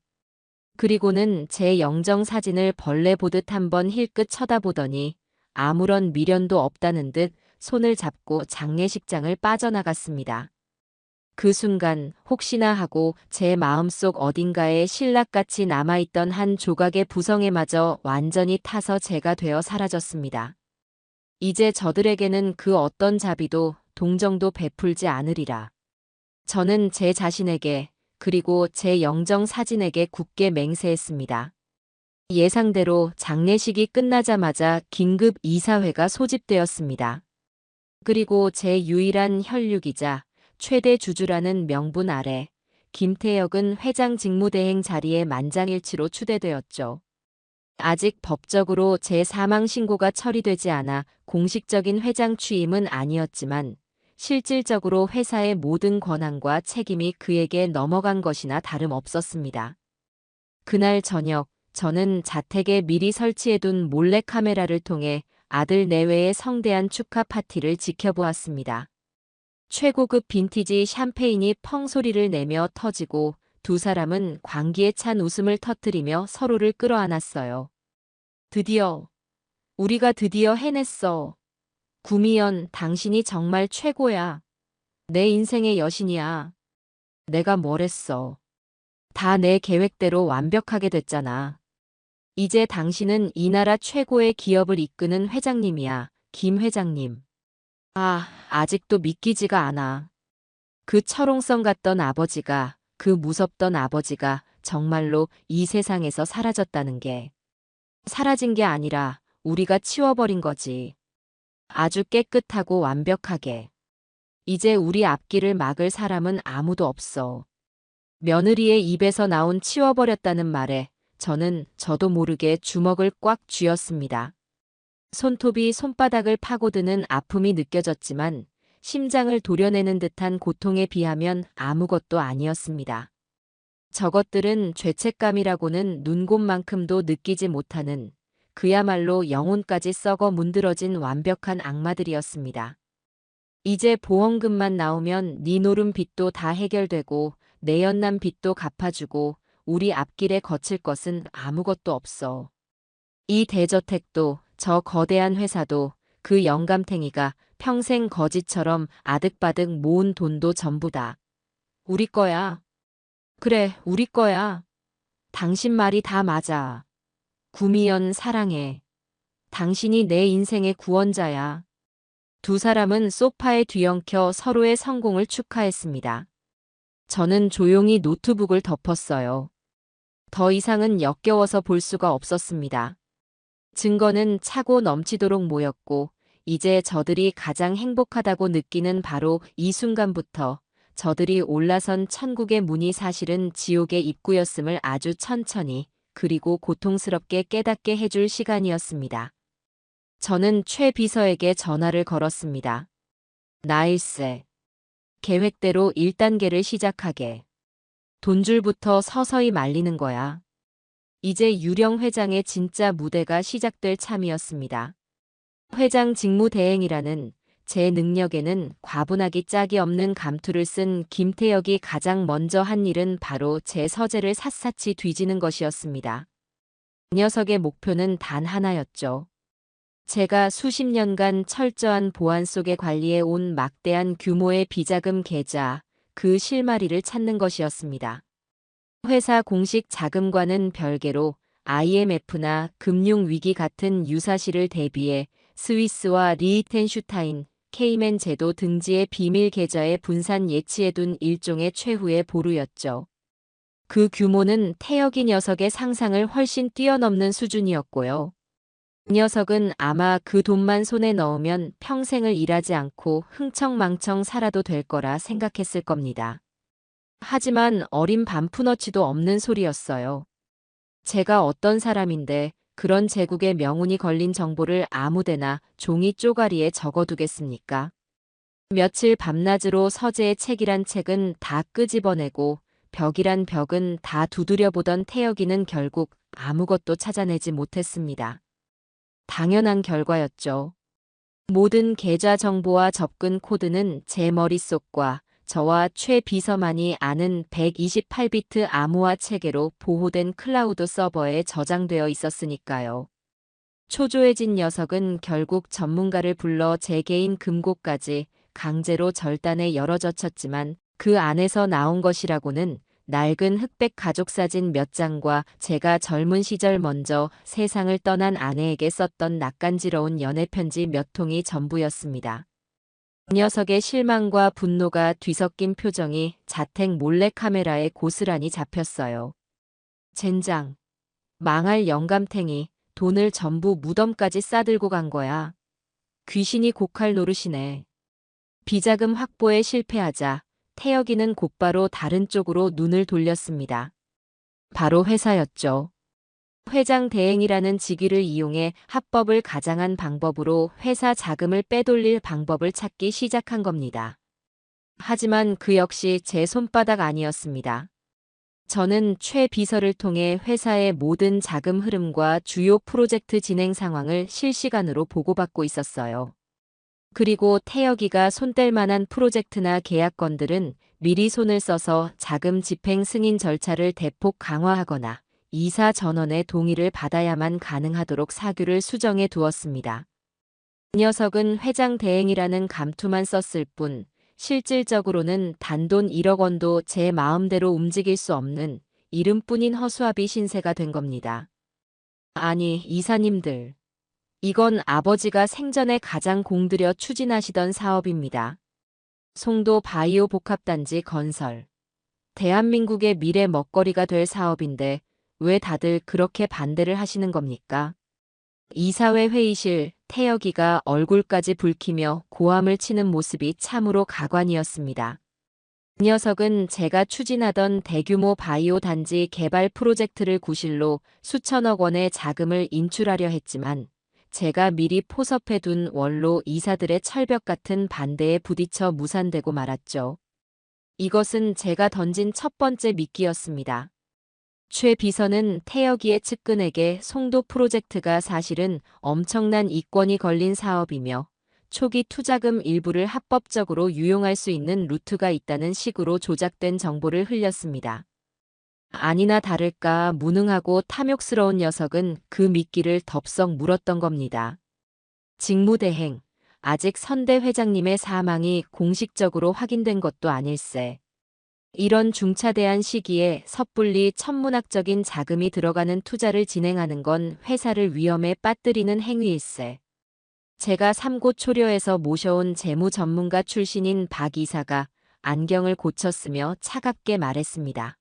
그리고는 제 영정 사진을 벌레 보듯 한번 힐끗 쳐다보더니 아무런 미련도 없다는 듯 손을 잡고 장례식장을 빠져나갔습니다. 그 순간 혹시나 하고 제 마음속 어딘가에 신락같이 남아있던 한 조각의 부성애마저 완전히 타서 제가 되어 사라졌습니다. 이제 저들에게는 그 어떤 자비도 동정도 베풀지 않으리라. 저는 제 자신에게 그리고 제 영정 사진에게 굳게 맹세했습니다. 예상대로 장례식이 끝나자마자 긴급 이사회가 소집되었습니다. 그리고 제 유일한 혈육이자 최대 주주라는 명분 아래 김태혁은 회장 직무대행 자리에 만장일치로 추대되었죠. 아직 법적으로 제 사망 신고가 처리되지 않아 공식적인 회장 취임은 아니었지만 실질적으로 회사의 모든 권한과 책임이 그에게 넘어간 것이나 다름없었습니다. 그날 저녁 저는 자택에 미리 설치해둔 몰래카메라를 통해 아들 내외의 성대한 축하 파티를 지켜보았습니다. 최고급 빈티지 샴페인이 펑 소리를 내며 터지고 두 사람은 광기에 찬 웃음을 터뜨리며 서로를 끌어안았어요. 우리가 드디어 해냈어. 구미연, 당신이 정말 최고야. 내 인생의 여신이야. 내가 뭘 했어. 다 내 계획대로 완벽하게 됐잖아. 이제 당신은 이 나라 최고의 기업을 이끄는 회장님이야, 김 회장님. 아, 아직도 믿기지가 않아. 그 철옹성 같던 아버지가, 그 무섭던 아버지가 정말로 이 세상에서 사라졌다는 게. 사라진 게 아니라 우리가 치워버린 거지. 아주 깨끗하고 완벽하게. 이제 우리 앞길을 막을 사람은 아무도 없어. 며느리의 입에서 나온 치워버렸다는 말에 저도 모르게 주먹을 꽉 쥐었습니다. 손톱이 손바닥을 파고드는 아픔이 느껴졌지만 심장을 도려내는 듯한 고통에 비하면 아무것도 아니었습니다. 저것들은 죄책감이라고는 눈곱만큼도 느끼지 못하는 그야말로 영혼까지 썩어 문드러진 완벽한 악마들이었습니다. 이제 보험금만 나오면 네 노름 빚도 다 해결되고 내 연남 빚도 갚아주고 우리 앞길에 거칠 것은 아무것도 없어. 이 대저택도 저 거대한 회사도 그 영감탱이가 평생 거지처럼 아득바득 모은 돈도 전부 다 우리 거야. 그래, 우리 거야. 당신 말이 다 맞아. 구미연 사랑해. 당신이 내 인생의 구원자야. 두 사람은 소파에 뒤엉켜 서로의 성공을 축하했습니다. 저는 조용히 노트북을 덮었어요. 더 이상은 역겨워서 볼 수가 없었습니다. 증거는 차고 넘치도록 모였고 이제 저들이 가장 행복하다고 느끼는 바로 이 순간부터 저들이 올라선 천국의 문이 사실은 지옥의 입구였음을 아주 천천히 그리고 고통스럽게 깨닫게 해줄 시간이었습니다. 저는 최 비서에게 전화를 걸었습니다. 나일세. 계획대로 1단계를 시작하게. 돈줄부터 서서히 말리는 거야. 이제 유령 회장의 진짜 무대가 시작될 참이었습니다. 회장 직무대행이라는 제 능력에는 과분하기 짝이 없는 감투를 쓴 김태혁이 가장 먼저 한 일은 바로 제 서재를 샅샅이 뒤지는 것이었습니다. 그 녀석의 목표는 단 하나였죠. 제가 수십 년간 철저한 보안 속에 관리해 온 막대한 규모의 비자금 계좌, 그 실마리를 찾는 것이었습니다. 회사 공식 자금과는 별개로 IMF나 금융위기 같은 유사시를 대비해 스위스와 리히텐슈타인, 케이맨 제도 등지의 비밀 계좌에 분산 예치해둔 일종의 최후의 보루였죠. 그 규모는 태혁이 녀석의 상상을 훨씬 뛰어넘는 수준이었고요. 그 녀석은 아마 그 돈만 손에 넣으면 평생을 일하지 않고 흥청망청 살아도 될 거라 생각했을 겁니다. 하지만 어린 반푼어치도 없는 소리였어요. 제가 어떤 사람인데 그런 제국의 명운이 걸린 정보를 아무데나 종이 쪼가리에 적어두겠습니까? 며칠 밤낮으로 서재의 책이란 책은 다 끄집어내고 벽이란 벽은 다 두드려보던 태혁이는 결국 아무것도 찾아내지 못했습니다. 당연한 결과였죠. 모든 계좌 정보와 접근 코드는 제 머릿속과 저와 최 비서만이 아는 128비트 암호화 체계로 보호된 클라우드 서버에 저장되어 있었으니까요. 초조해진 녀석은 결국 전문가를 불러 제 개인 금고까지 강제로 절단에 열어젖혔지만 그 안에서 나온 것이라고는 낡은 흑백 가족사진 몇 장과 제가 젊은 시절 먼저 세상을 떠난 아내에게 썼던 낯간지러운 연애편지 몇 통이 전부였습니다. 그 녀석의 실망과 분노가 뒤섞인 표정이 자택 몰래카메라에 고스란히 잡혔어요. 젠장. 망할 영감탱이. 돈을 전부 무덤까지 싸들고 간 거야. 귀신이 고칼 노릇이네. 비자금 확보에 실패하자 태혁이는 곧바로 다른 쪽으로 눈을 돌렸습니다. 바로 회사였죠. 회장 대행이라는 직위를 이용해 합법을 가장한 방법으로 회사 자금을 빼돌릴 방법을 찾기 시작한 겁니다. 하지만 그 역시 제 손바닥 아니었습니다. 저는 최 비서를 통해 회사의 모든 자금 흐름과 주요 프로젝트 진행 상황을 실시간으로 보고받고 있었어요. 그리고 태혁이가 손댈 만한 프로젝트나 계약건들은 미리 손을 써서 자금 집행 승인 절차를 대폭 강화하거나 이사 전원의 동의를 받아야만 가능하도록 사규를 수정해 두었습니다. 그 녀석은 회장 대행이라는 감투만 썼을 뿐 실질적으로는 단돈 1억 원도 제 마음대로 움직일 수 없는 이름뿐인 허수아비 신세가 된 겁니다. 아니, 이사님들. 이건 아버지가 생전에 가장 공들여 추진하시던 사업입니다. 송도 바이오 복합단지 건설. 대한민국의 미래 먹거리가 될 사업인데 왜 다들 그렇게 반대를 하시는 겁니까? 이사회 회의실, 태혁이가 얼굴까지 붉히며 고함을 치는 모습이 참으로 가관이었습니다. 그 녀석은 제가 추진하던 대규모 바이오 단지 개발 프로젝트를 구실로 수천억 원의 자금을 인출하려 했지만 제가 미리 포섭해둔 원로 이사들의 철벽 같은 반대에 부딪혀 무산되고 말았죠. 이것은 제가 던진 첫 번째 미끼였습니다. 최 비서는 태혁이의 측근에게 송도 프로젝트가 사실은 엄청난 이권이 걸린 사업이며 초기 투자금 일부를 합법적으로 유용할 수 있는 루트가 있다는 식으로 조작된 정보를 흘렸습니다. 아니나 다를까 무능하고 탐욕스러운 녀석은 그 미끼를 덥석 물었던 겁니다. 직무대행, 아직 선대 회장님의 사망이 공식적으로 확인된 것도 아닐세. 이런 중차대한 시기에 섣불리 천문학적인 자금이 들어가는 투자를 진행하는 건 회사를 위험에 빠뜨리는 행위일세. 제가 삼고초려에서 모셔온 재무 전문가 출신인 박 이사가 안경을 고쳤으며 차갑게 말했습니다.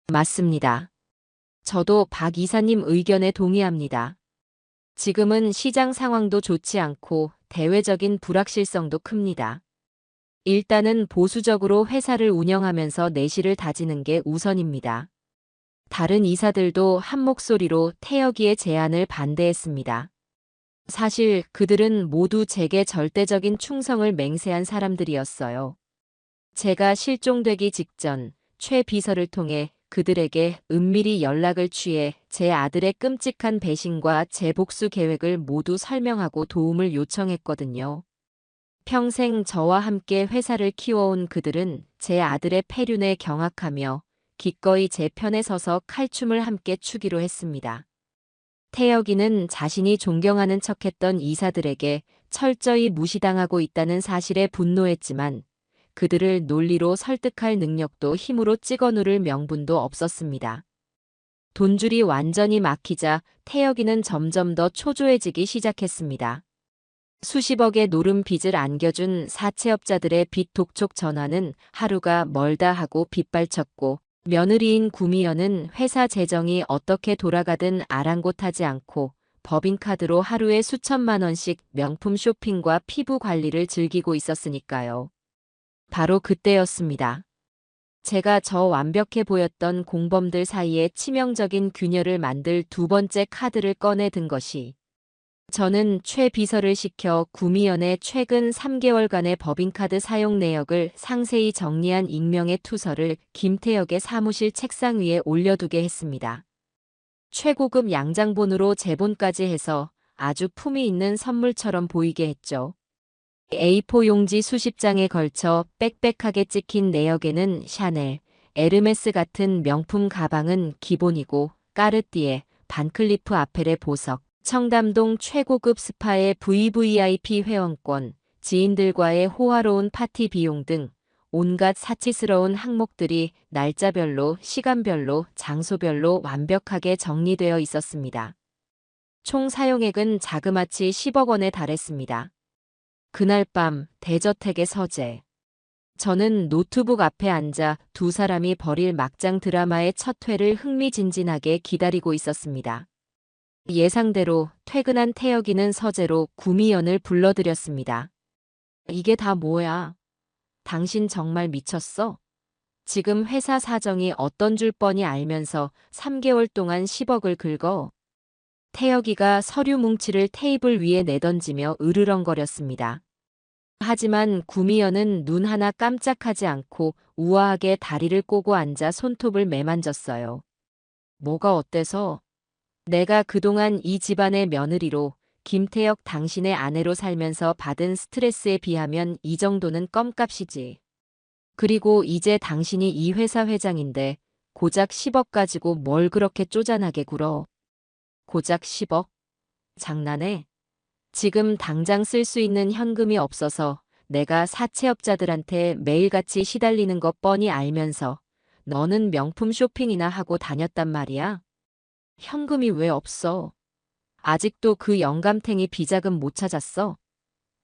맞습니다. 저도 박 이사님 의견에 동의합니다. 지금은 시장 상황도 좋지 않고 대외적인 불확실성도 큽니다. 일단은 보수적으로 회사를 운영하면서 내실을 다지는 게 우선입니다. 다른 이사들도 한 목소리로 태혁이의 제안을 반대했습니다. 사실 그들은 모두 제게 절대적인 충성을 맹세한 사람들이었어요. 제가 실종되기 직전 최 비서를 통해 그들에게 은밀히 연락을 취해 제 아들의 끔찍한 배신과 재복수 계획을 모두 설명하고 도움을 요청했거든요. 평생 저와 함께 회사를 키워온 그들은 제 아들의 폐륜에 경악하며 기꺼이 제 편에 서서 칼춤을 함께 추기로 했습니다. 태혁이는 자신이 존경하는 척했던 이사들에게 철저히 무시당하고 있다는 사실에 분노했지만 그들을 논리로 설득할 능력도 힘으로 찍어 누를 명분도 없었습니다. 돈줄이 완전히 막히자 태혁이는 점점 더 초조해지기 시작했습니다. 수십억의 노름 빚을 안겨준 사채업자들의 빚 독촉 전화는 하루가 멀다 하고 빗발쳤고 며느리인 구미연은 회사 재정이 어떻게 돌아가든 아랑곳하지 않고 법인카드로 하루에 수천만 원씩 명품 쇼핑과 피부 관리를 즐기고 있었으니까요. 바로 그때였습니다. 제가 저 완벽해 보였던 공범들 사이에 치명적인 균열을 만들 두 번째 카드를 꺼내 든 것이 저는 최 비서를 시켜 구미연의 최근 3개월간의 법인카드 사용 내역을 상세히 정리한 익명의 투서를 김태혁의 사무실 책상 위에 올려두게 했습니다. 최고급 양장본으로 제본까지 해서 아주 품위 있는 선물처럼 보이게 했죠. A4 용지 수십 장에 걸쳐 빽빽하게 찍힌 내역에는 샤넬, 에르메스 같은 명품 가방은 기본이고 까르띠에, 반클리프 아펠의 보석, 청담동 최고급 스파의 VVIP 회원권, 지인들과의 호화로운 파티 비용 등 온갖 사치스러운 항목들이 날짜별로, 시간별로, 장소별로 완벽하게 정리되어 있었습니다. 총 사용액은 자그마치 10억 원에 달했습니다. 그날 밤 대저택의 서재. 저는 노트북 앞에 앉아 두 사람이 벌일 막장 드라마의 첫 회를 흥미진진하게 기다리고 있었습니다. 예상대로 퇴근한 태혁이는 서재로 구미연을 불러들였습니다. 이게 다 뭐야? 당신 정말 미쳤어? 지금 회사 사정이 어떤 줄 뻔히 알면서 3개월 동안 10억을 긁어. 태혁이가 서류 뭉치를 테이블 위에 내던지며 으르렁거렸습니다. 하지만 구미연은 눈 하나 깜짝하지 않고 우아하게 다리를 꼬고 앉아 손톱을 매만졌어요. 뭐가 어때서? 내가 그동안 이 집안의 며느리로 김태혁 당신의 아내로 살면서 받은 스트레스에 비하면 이 정도는 껌값이지. 그리고 이제 당신이 이 회사 회장인데 고작 10억 가지고 뭘 그렇게 쪼잔하게 굴어. 고작 10억? 장난해? 지금 당장 쓸 수 있는 현금이 없어서 내가 사채업자들한테 매일같이 시달리는 것 뻔히 알면서 너는 명품 쇼핑이나 하고 다녔단 말이야? 현금이 왜 없어? 아직도 그 영감탱이 비자금 못 찾았어?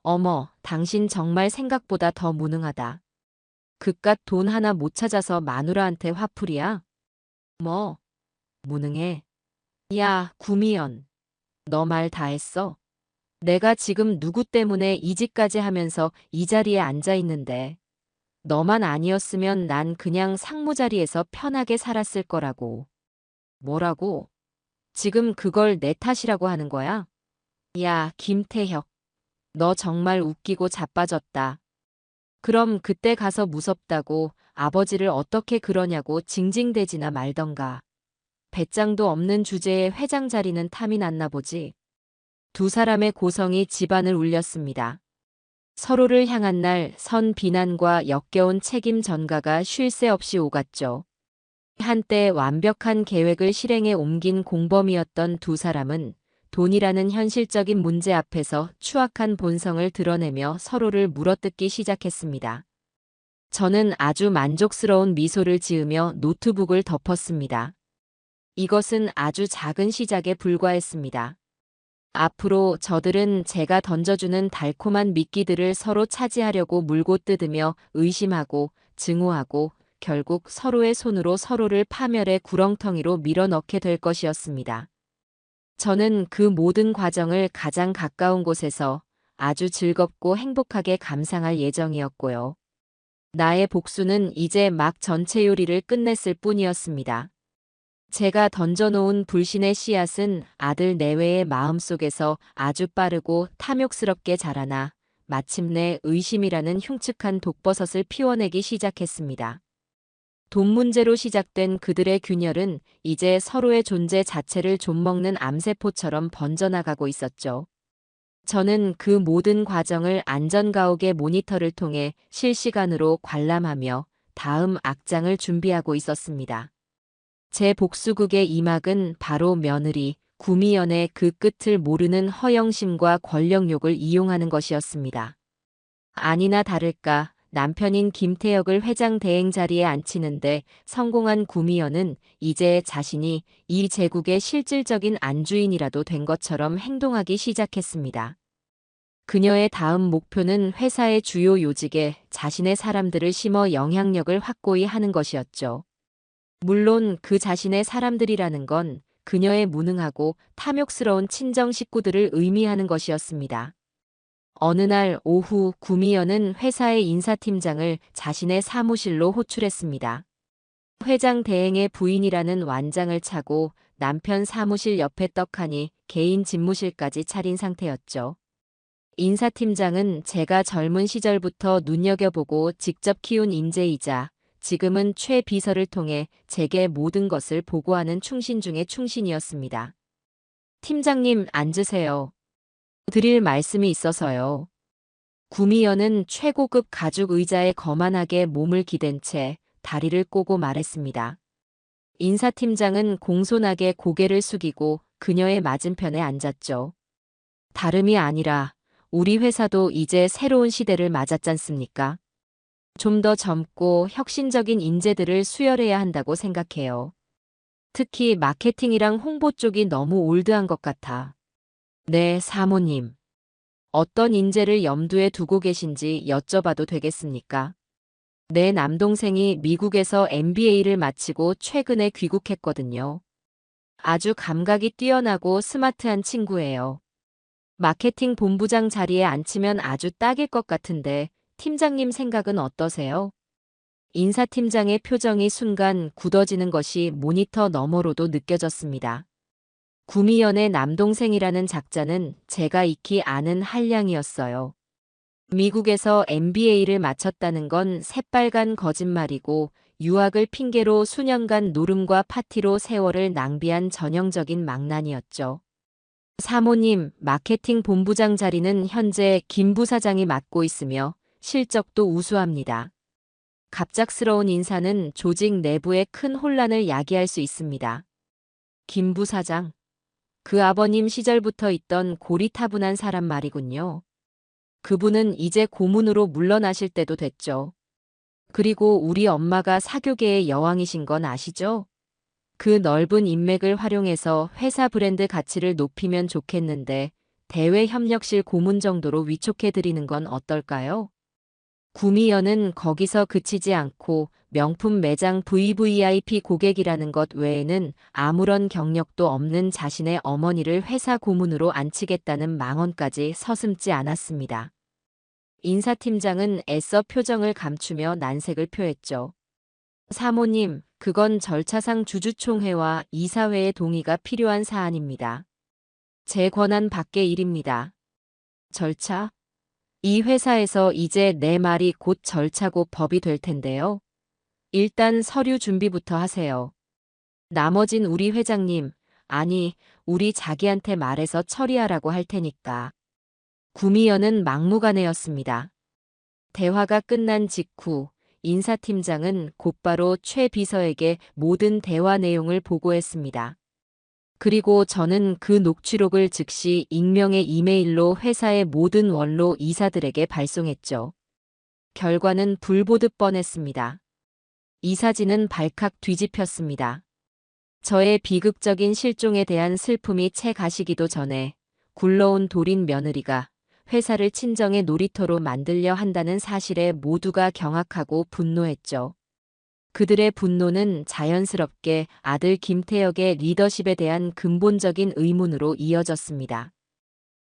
어머, 당신 정말 생각보다 더 무능하다. 그깟 돈 하나 못 찾아서 마누라한테 화풀이야? 뭐, 무능해. 야, 구미연. 너 말 다 했어? 내가 지금 누구 때문에 이 집까지 하면서 이 자리에 앉아 있는데. 너만 아니었으면 난 그냥 상무 자리에서 편하게 살았을 거라고. 뭐라고? 지금 그걸 내 탓이라고 하는 거야? 야, 김태혁. 너 정말 웃기고 자빠졌다. 그럼 그때 가서 무섭다고 아버지를 어떻게 그러냐고 징징대지나 말던가. 배짱도 없는 주제에 회장 자리는 탐이 났나 보지. 두 사람의 고성이 집안을 울렸습니다. 서로를 향한 날 선 비난과 역겨운 책임 전가가 쉴 새 없이 오갔죠. 한때 완벽한 계획을 실행에 옮긴 공범이었던 두 사람은 돈이라는 현실적인 문제 앞에서 추악한 본성을 드러내며 서로를 물어뜯기 시작했습니다. 저는 아주 만족스러운 미소를 지으며 노트북을 덮었습니다. 이것은 아주 작은 시작에 불과했습니다. 앞으로 저들은 제가 던져주는 달콤한 미끼들을 서로 차지하려고 물고 뜯으며 의심하고 증오하고 결국 서로의 손으로 서로를 파멸의 구렁텅이로 밀어넣게 될 것이었습니다. 저는 그 모든 과정을 가장 가까운 곳에서 아주 즐겁고 행복하게 감상할 예정이었고요. 나의 복수는 이제 막 전체 요리를 끝냈을 뿐이었습니다. 제가 던져놓은 불신의 씨앗은 아들 내외의 마음속에서 아주 빠르고 탐욕스럽게 자라나 마침내 의심이라는 흉측한 독버섯을 피워내기 시작했습니다. 돈 문제로 시작된 그들의 균열은 이제 서로의 존재 자체를 좀먹는 암세포처럼 번져나가고 있었죠. 저는 그 모든 과정을 안전가옥의 모니터를 통해 실시간으로 관람하며 다음 악장을 준비하고 있었습니다. 제 복수극의 이막은 바로 며느리, 구미연의 그 끝을 모르는 허영심과 권력욕을 이용하는 것이었습니다. 아니나 다를까 남편인 김태혁을 회장 대행 자리에 앉히는데 성공한 구미연은 이제 자신이 이 제국의 실질적인 안주인이라도 된 것처럼 행동하기 시작했습니다. 그녀의 다음 목표는 회사의 주요 요직에 자신의 사람들을 심어 영향력을 확고히 하는 것이었죠. 물론 그 자신의 사람들이라는 건 그녀의 무능하고 탐욕스러운 친정 식구들을 의미하는 것이었습니다. 어느 날 오후 구미연은 회사의 인사팀장을 자신의 사무실로 호출했습니다. 회장 대행의 부인이라는 완장을 차고 남편 사무실 옆에 떡하니 개인 집무실까지 차린 상태였죠. 인사팀장은 제가 젊은 시절부터 눈여겨보고 직접 키운 인재이자 지금은 최 비서를 통해 제게 모든 것을 보고하는 충신 중의 충신이었습니다. 팀장님 앉으세요. 드릴 말씀이 있어서요. 구미연은 최고급 가죽 의자에 거만하게 몸을 기댄 채 다리를 꼬고 말했습니다. 인사팀장은 공손하게 고개를 숙이고 그녀의 맞은편에 앉았죠. 다름이 아니라 우리 회사도 이제 새로운 시대를 맞았잖습니까? 좀 더 젊고 혁신적인 인재들을 수혈해야 한다고 생각해요. 특히 마케팅이랑 홍보 쪽이 너무 올드한 것 같아. 네, 사모님. 어떤 인재를 염두에 두고 계신지 여쭤봐도 되겠습니까? 내 남동생이 미국에서 MBA를 마치고 최근에 귀국했거든요. 아주 감각이 뛰어나고 스마트한 친구예요. 마케팅 본부장 자리에 앉히면 아주 딱일 것 같은데 팀장님 생각은 어떠세요? 인사팀장의 표정이 순간 굳어지는 것이 모니터 너머로도 느껴졌습니다. 구미연의 남동생이라는 작자는 제가 익히 아는 한량이었어요. 미국에서 MBA를 마쳤다는 건 새빨간 거짓말이고 유학을 핑계로 수년간 노름과 파티로 세월을 낭비한 전형적인 망난이었죠. 사모님, 마케팅 본부장 자리는 현재 김 부사장이 맡고 있으며 실적도 우수합니다. 갑작스러운 인사는 조직 내부의 큰 혼란을 야기할 수 있습니다. 김 부사장. 그 아버님 시절부터 있던 고리타분한 사람 말이군요. 그분은 이제 고문으로 물러나실 때도 됐죠. 그리고 우리 엄마가 사교계의 여왕이신 건 아시죠? 그 넓은 인맥을 활용해서 회사 브랜드 가치를 높이면 좋겠는데 대외 협력실 고문 정도로 위촉해드리는 건 어떨까요? 구미연은 거기서 그치지 않고 명품 매장 VVIP 고객이라는 것 외에는 아무런 경력도 없는 자신의 어머니를 회사 고문으로 앉히겠다는 망언까지 서슴지 않았습니다. 인사팀장은 애써 표정을 감추며 난색을 표했죠. 사모님, 그건 절차상 주주총회와 이사회의 동의가 필요한 사안입니다. 제 권한 밖의 일입니다. 절차? 이 회사에서 이제 내 말이 곧 절차고 법이 될 텐데요. 일단 서류 준비부터 하세요. 나머진 우리 회장님, 아니, 우리 자기한테 말해서 처리하라고 할 테니까. 구미연은 막무가내였습니다. 대화가 끝난 직후 인사팀장은 곧바로 최 비서에게 모든 대화 내용을 보고했습니다. 그리고 저는 그 녹취록을 즉시 익명의 이메일로 회사의 모든 원로 이사들에게 발송했죠. 결과는 불 보듯 뻔했습니다. 이 사진은 발칵 뒤집혔습니다. 저의 비극적인 실종에 대한 슬픔이 채 가시기도 전에 굴러온 돌인 며느리가 회사를 친정의 놀이터로 만들려 한다는 사실에 모두가 경악하고 분노했죠. 그들의 분노는 자연스럽게 아들 김태혁의 리더십에 대한 근본적인 의문으로 이어졌습니다.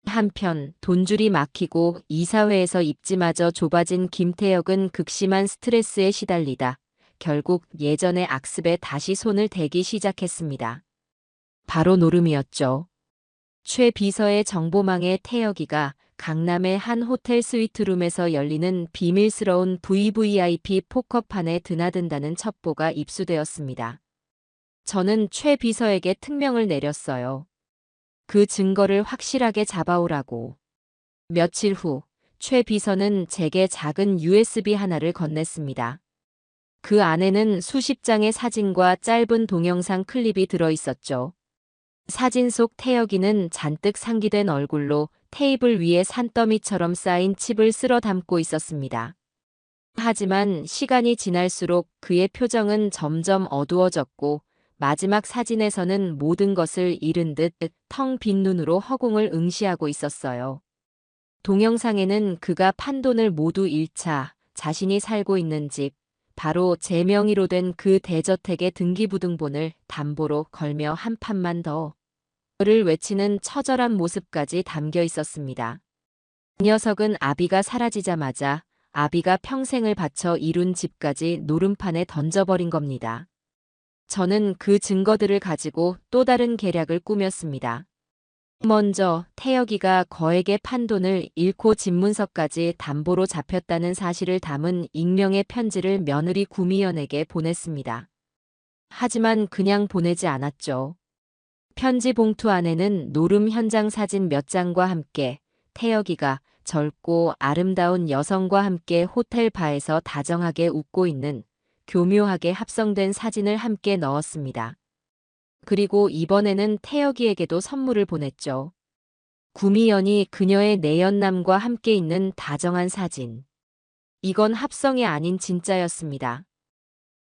한편 돈줄이 막히고 이사회에서 입지마저 좁아진 김태혁은 극심한 스트레스에 시달리다 결국 예전의 악습에 다시 손을 대기 시작했습니다. 바로 노름이었죠. 최 비서의 정보망에 태혁이가 강남의 한 호텔 스위트룸에서 열리는 비밀스러운 VVIP 포커판에 드나든다는 첩보가 입수되었습니다. 저는 최 비서에게 특명을 내렸어요. 그 증거를 확실하게 잡아오라고. 며칠 후 최 비서는 제게 작은 USB 하나를 건넸습니다. 그 안에는 수십 장의 사진과 짧은 동영상 클립이 들어있었죠. 사진 속 태혁이는 잔뜩 상기된 얼굴로 테이블 위에 산더미처럼 쌓인 칩을 쓸어 담고 있었습니다. 하지만 시간이 지날수록 그의 표정은 점점 어두워졌고 마지막 사진에서는 모든 것을 잃은 듯 텅 빈 눈으로 허공을 응시하고 있었어요. 동영상에는 그가 판돈을 모두 잃자 자신이 살고 있는 집, 바로 제 명의로 된 그 대저택의 등기부등본을 담보로 걸며 한 판만 더를 외치는 처절한 모습까지 담겨 있었습니다. 이 녀석은 아비가 사라지자마자 아비가 평생을 바쳐 이룬 집까지 노름판에 던져버린 겁니다. 저는 그 증거들을 가지고 또 다른 계략을 꾸몄습니다. 먼저 태혁이가 거액의 판돈을 잃고 집문서까지 담보로 잡혔다는 사실을 담은 익명의 편지를 며느리 구미연에게 보냈습니다. 하지만 그냥 보내지 않았죠. 편지 봉투 안에는 노름 현장 사진 몇 장과 함께 태혁이가 젊고 아름다운 여성과 함께 호텔 바에서 다정하게 웃고 있는 교묘하게 합성된 사진을 함께 넣었습니다. 그리고 이번에는 태혁이에게도 선물을 보냈죠. 구미연이 그녀의 내연남과 함께 있는 다정한 사진. 이건 합성이 아닌 진짜였습니다.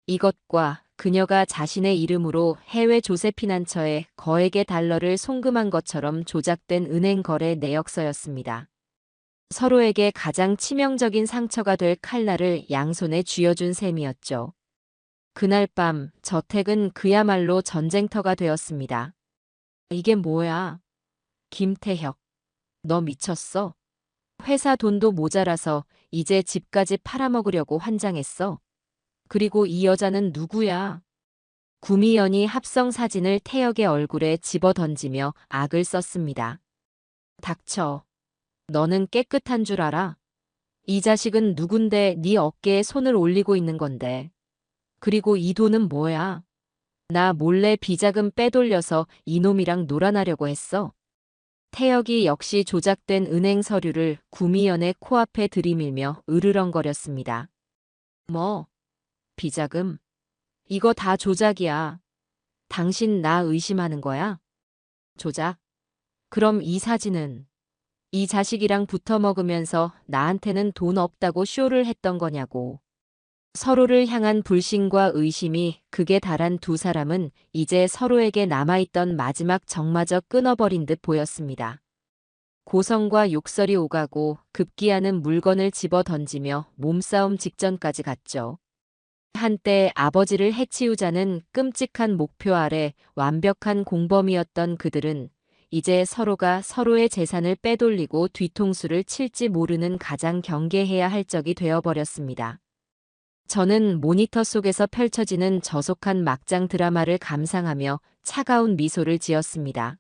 이것과 그녀가 자신의 이름으로 해외 조세피난처에 거액의 달러를 송금한 것처럼 조작된 은행 거래 내역서였습니다. 서로에게 가장 치명적인 상처가 될 칼날을 양손에 쥐어준 셈이었죠. 그날 밤 저택은 그야말로 전쟁터가 되었습니다. 이게 뭐야? 김태혁, 너 미쳤어? 회사 돈도 모자라서 이제 집까지 팔아먹으려고 환장했어. 그리고 이 여자는 누구야? 구미연이 합성 사진을 태혁의 얼굴에 집어던지며 악을 썼습니다. 닥쳐. 너는 깨끗한 줄 알아? 이 자식은 누군데 네 어깨에 손을 올리고 있는 건데. 그리고 이 돈은 뭐야? 나 몰래 비자금 빼돌려서 이놈이랑 놀아나려고 했어. 태혁이 역시 조작된 은행 서류를 구미연의 코앞에 들이밀며 으르렁거렸습니다. 뭐? 비자금? 이거 다 조작이야. 당신 나 의심하는 거야? 조작? 그럼 이 사진은? 이 자식이랑 붙어 먹으면서 나한테는 돈 없다고 쇼를 했던 거냐고. 서로를 향한 불신과 의심이 극에 달한 두 사람은 이제 서로에게 남아있던 마지막 정마저 끊어버린 듯 보였습니다. 고성과 욕설이 오가고 급기야는 물건을 집어 던지며 몸싸움 직전까지 갔죠. 한때 아버지를 해치우자는 끔찍한 목표 아래 완벽한 공범이었던 그들은 이제 서로가 서로의 재산을 빼돌리고 뒤통수를 칠지 모르는 가장 경계해야 할 적이 되어버렸습니다. 저는 모니터 속에서 펼쳐지는 저속한 막장 드라마를 감상하며 차가운 미소를 지었습니다.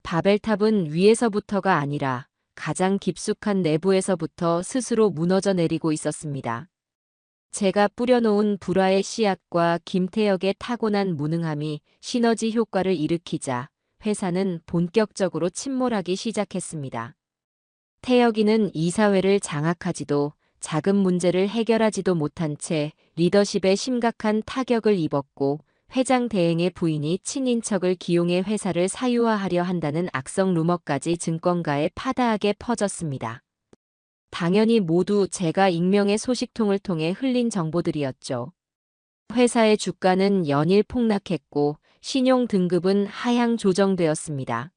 바벨탑은 위에서부터가 아니라 가장 깊숙한 내부에서부터 스스로 무너져 내리고 있었습니다. 제가 뿌려놓은 불화의 씨앗과 김태혁의 타고난 무능함이 시너지 효과를 일으키자 회사는 본격적으로 침몰하기 시작했습니다. 태혁이는 이사회를 장악하지도 작은 문제를 해결하지도 못한 채 리더십에 심각한 타격을 입었고 회장 대행의 부인이 친인척을 기용해 회사를 사유화하려 한다는 악성 루머까지 증권가에 파다하게 퍼졌습니다. 당연히 모두 제가 익명의 소식통을 통해 흘린 정보들이었죠. 회사의 주가는 연일 폭락했고 신용 등급은 하향 조정되었습니다.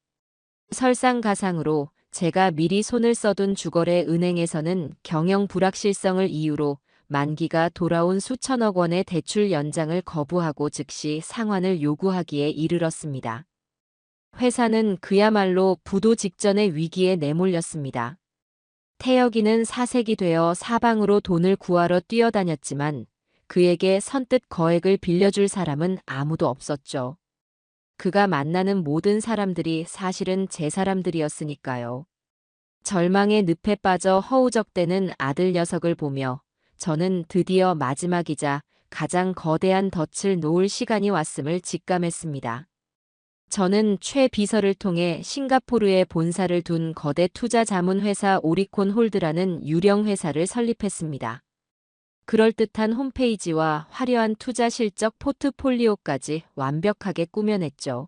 설상가상으로 제가 미리 손을 써둔 주거래 은행에서는 경영 불확실성을 이유로 만기가 돌아온 수천억 원의 대출 연장을 거부하고 즉시 상환을 요구하기에 이르렀습니다. 회사는 그야말로 부도 직전의 위기에 내몰렸습니다. 태혁이는 사색이 되어 사방으로 돈을 구하러 뛰어다녔지만 그에게 선뜻 거액을 빌려줄 사람은 아무도 없었죠. 그가 만나는 모든 사람들이 사실은 제 사람들이었으니까요. 절망의 늪에 빠져 허우적대는 아들 녀석을 보며 저는 드디어 마지막이자 가장 거대한 덫을 놓을 시간이 왔음을 직감했습니다. 저는 최 비서를 통해 싱가포르에 본사를 둔 거대 투자 자문 회사 오리콘 홀드라는 유령 회사를 설립했습니다. 그럴듯한 홈페이지와 화려한 투자 실적 포트폴리오까지 완벽하게 꾸며냈죠.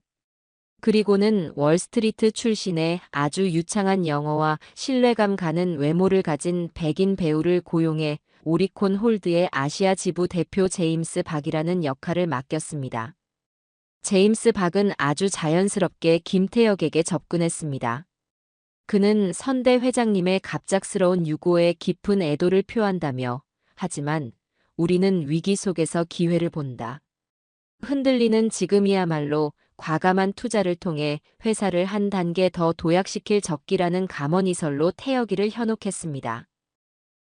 그리고는 월스트리트 출신의 아주 유창한 영어와 신뢰감 가는 외모를 가진 백인 배우를 고용해 오리콘 홀드의 아시아 지부 대표 제임스 박이라는 역할을 맡겼습니다. 제임스 박은 아주 자연스럽게 김태혁에게 접근했습니다. 그는 선대 회장님의 갑작스러운 유고에 깊은 애도를 표한다며 하지만 우리는 위기 속에서 기회를 본다. 흔들리는 지금이야말로 과감한 투자를 통해 회사를 한 단계 더 도약시킬 적기라는 감언이설로 태혁이를 현혹했습니다.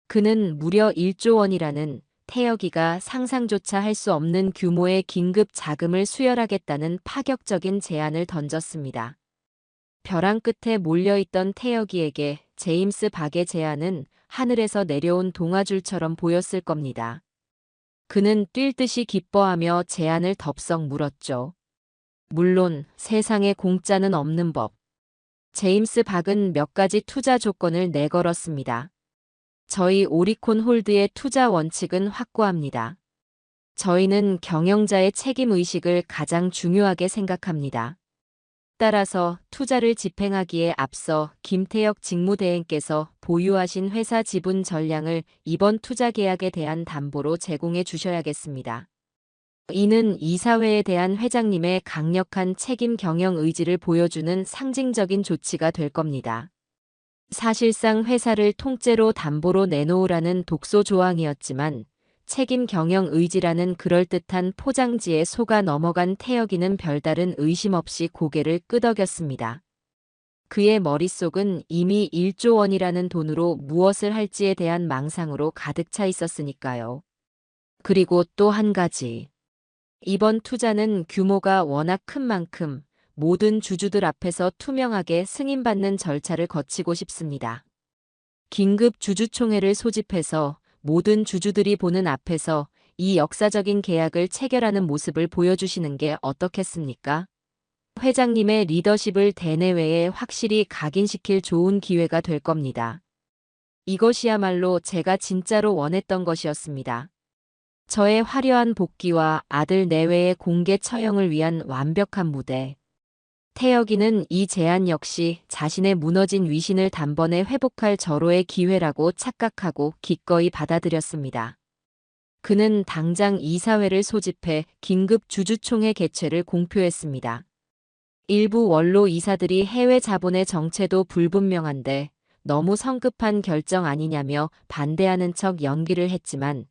그는 무려 1조 원이라는 태혁이가 상상조차 할 수 없는 규모의 긴급 자금을 수혈하겠다는 파격적인 제안을 던졌습니다. 벼랑 끝에 몰려있던 태혁이에게 제임스 박의 제안은 하늘에서 내려온 동아줄처럼 보였을 겁니다. 그는 뛸 듯이 기뻐하며 제안을 덥석 물었죠. 물론 세상에 공짜는 없는 법. 제임스 박은 몇 가지 투자 조건을 내걸었습니다. 저희 오리콘 홀드의 투자 원칙은 확고합니다. 저희는 경영자의 책임의식을 가장 중요하게 생각합니다. 따라서 투자를 집행하기에 앞서 김태혁 직무대행께서 보유하신 회사 지분 전량을 이번 투자 계약에 대한 담보로 제공해 주셔야겠습니다. 이는 이사회에 대한 회장님의 강력한 책임 경영 의지를 보여주는 상징적인 조치가 될 겁니다. 사실상 회사를 통째로 담보로 내놓으라는 독소 조항이었지만 책임 경영 의지라는 그럴듯한 포장지에 속아 넘어간 태혁이는 별다른 의심 없이 고개를 끄덕였습니다. 그의 머릿속은 이미 1조 원이라는 돈으로 무엇을 할지에 대한 망상으로 가득 차 있었으니까요. 그리고 또 한 가지. 이번 투자는 규모가 워낙 큰 만큼 모든 주주들 앞에서 투명하게 승인받는 절차를 거치고 싶습니다. 긴급 주주총회를 소집해서 모든 주주들이 보는 앞에서 이 역사적인 계약을 체결하는 모습을 보여주시는 게 어떻겠습니까? 회장님의 리더십을 대내외에 확실히 각인시킬 좋은 기회가 될 겁니다. 이것이야말로 제가 진짜로 원했던 것이었습니다. 저의 화려한 복귀와 아들 내외의 공개 처형을 위한 완벽한 무대. 태혁이는 이 제안 역시 자신의 무너진 위신을 단번에 회복할 절호의 기회라고 착각하고 기꺼이 받아들였습니다. 그는 당장 이사회를 소집해 긴급 주주총회 개최를 공표했습니다. 일부 원로 이사들이 해외 자본의 정체도 불분명한데 너무 성급한 결정 아니냐며 반대하는 척 연기를 했지만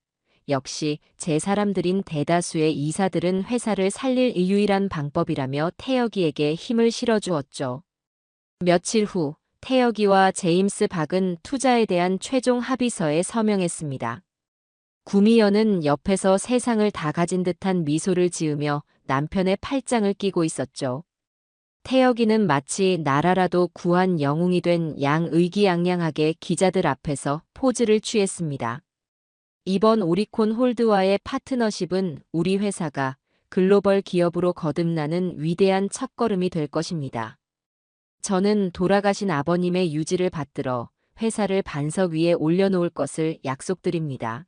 역시 제 사람들인 대다수의 이사들은 회사를 살릴 유일한 방법이라며 태혁이에게 힘을 실어주었죠. 며칠 후 태혁이와 제임스 박은 투자에 대한 최종 합의서에 서명했습니다. 구미연은 옆에서 세상을 다 가진 듯한 미소를 지으며 남편의 팔짱을 끼고 있었죠. 태혁이는 마치 나라라도 구한 영웅이 된 양 의기양양하게 기자들 앞에서 포즈를 취했습니다. 이번 오리콘 홀드와의 파트너십은 우리 회사가 글로벌 기업으로 거듭나는 위대한 첫걸음이 될 것입니다. 저는 돌아가신 아버님의 유지를 받들어 회사를 반석 위에 올려놓을 것을 약속드립니다.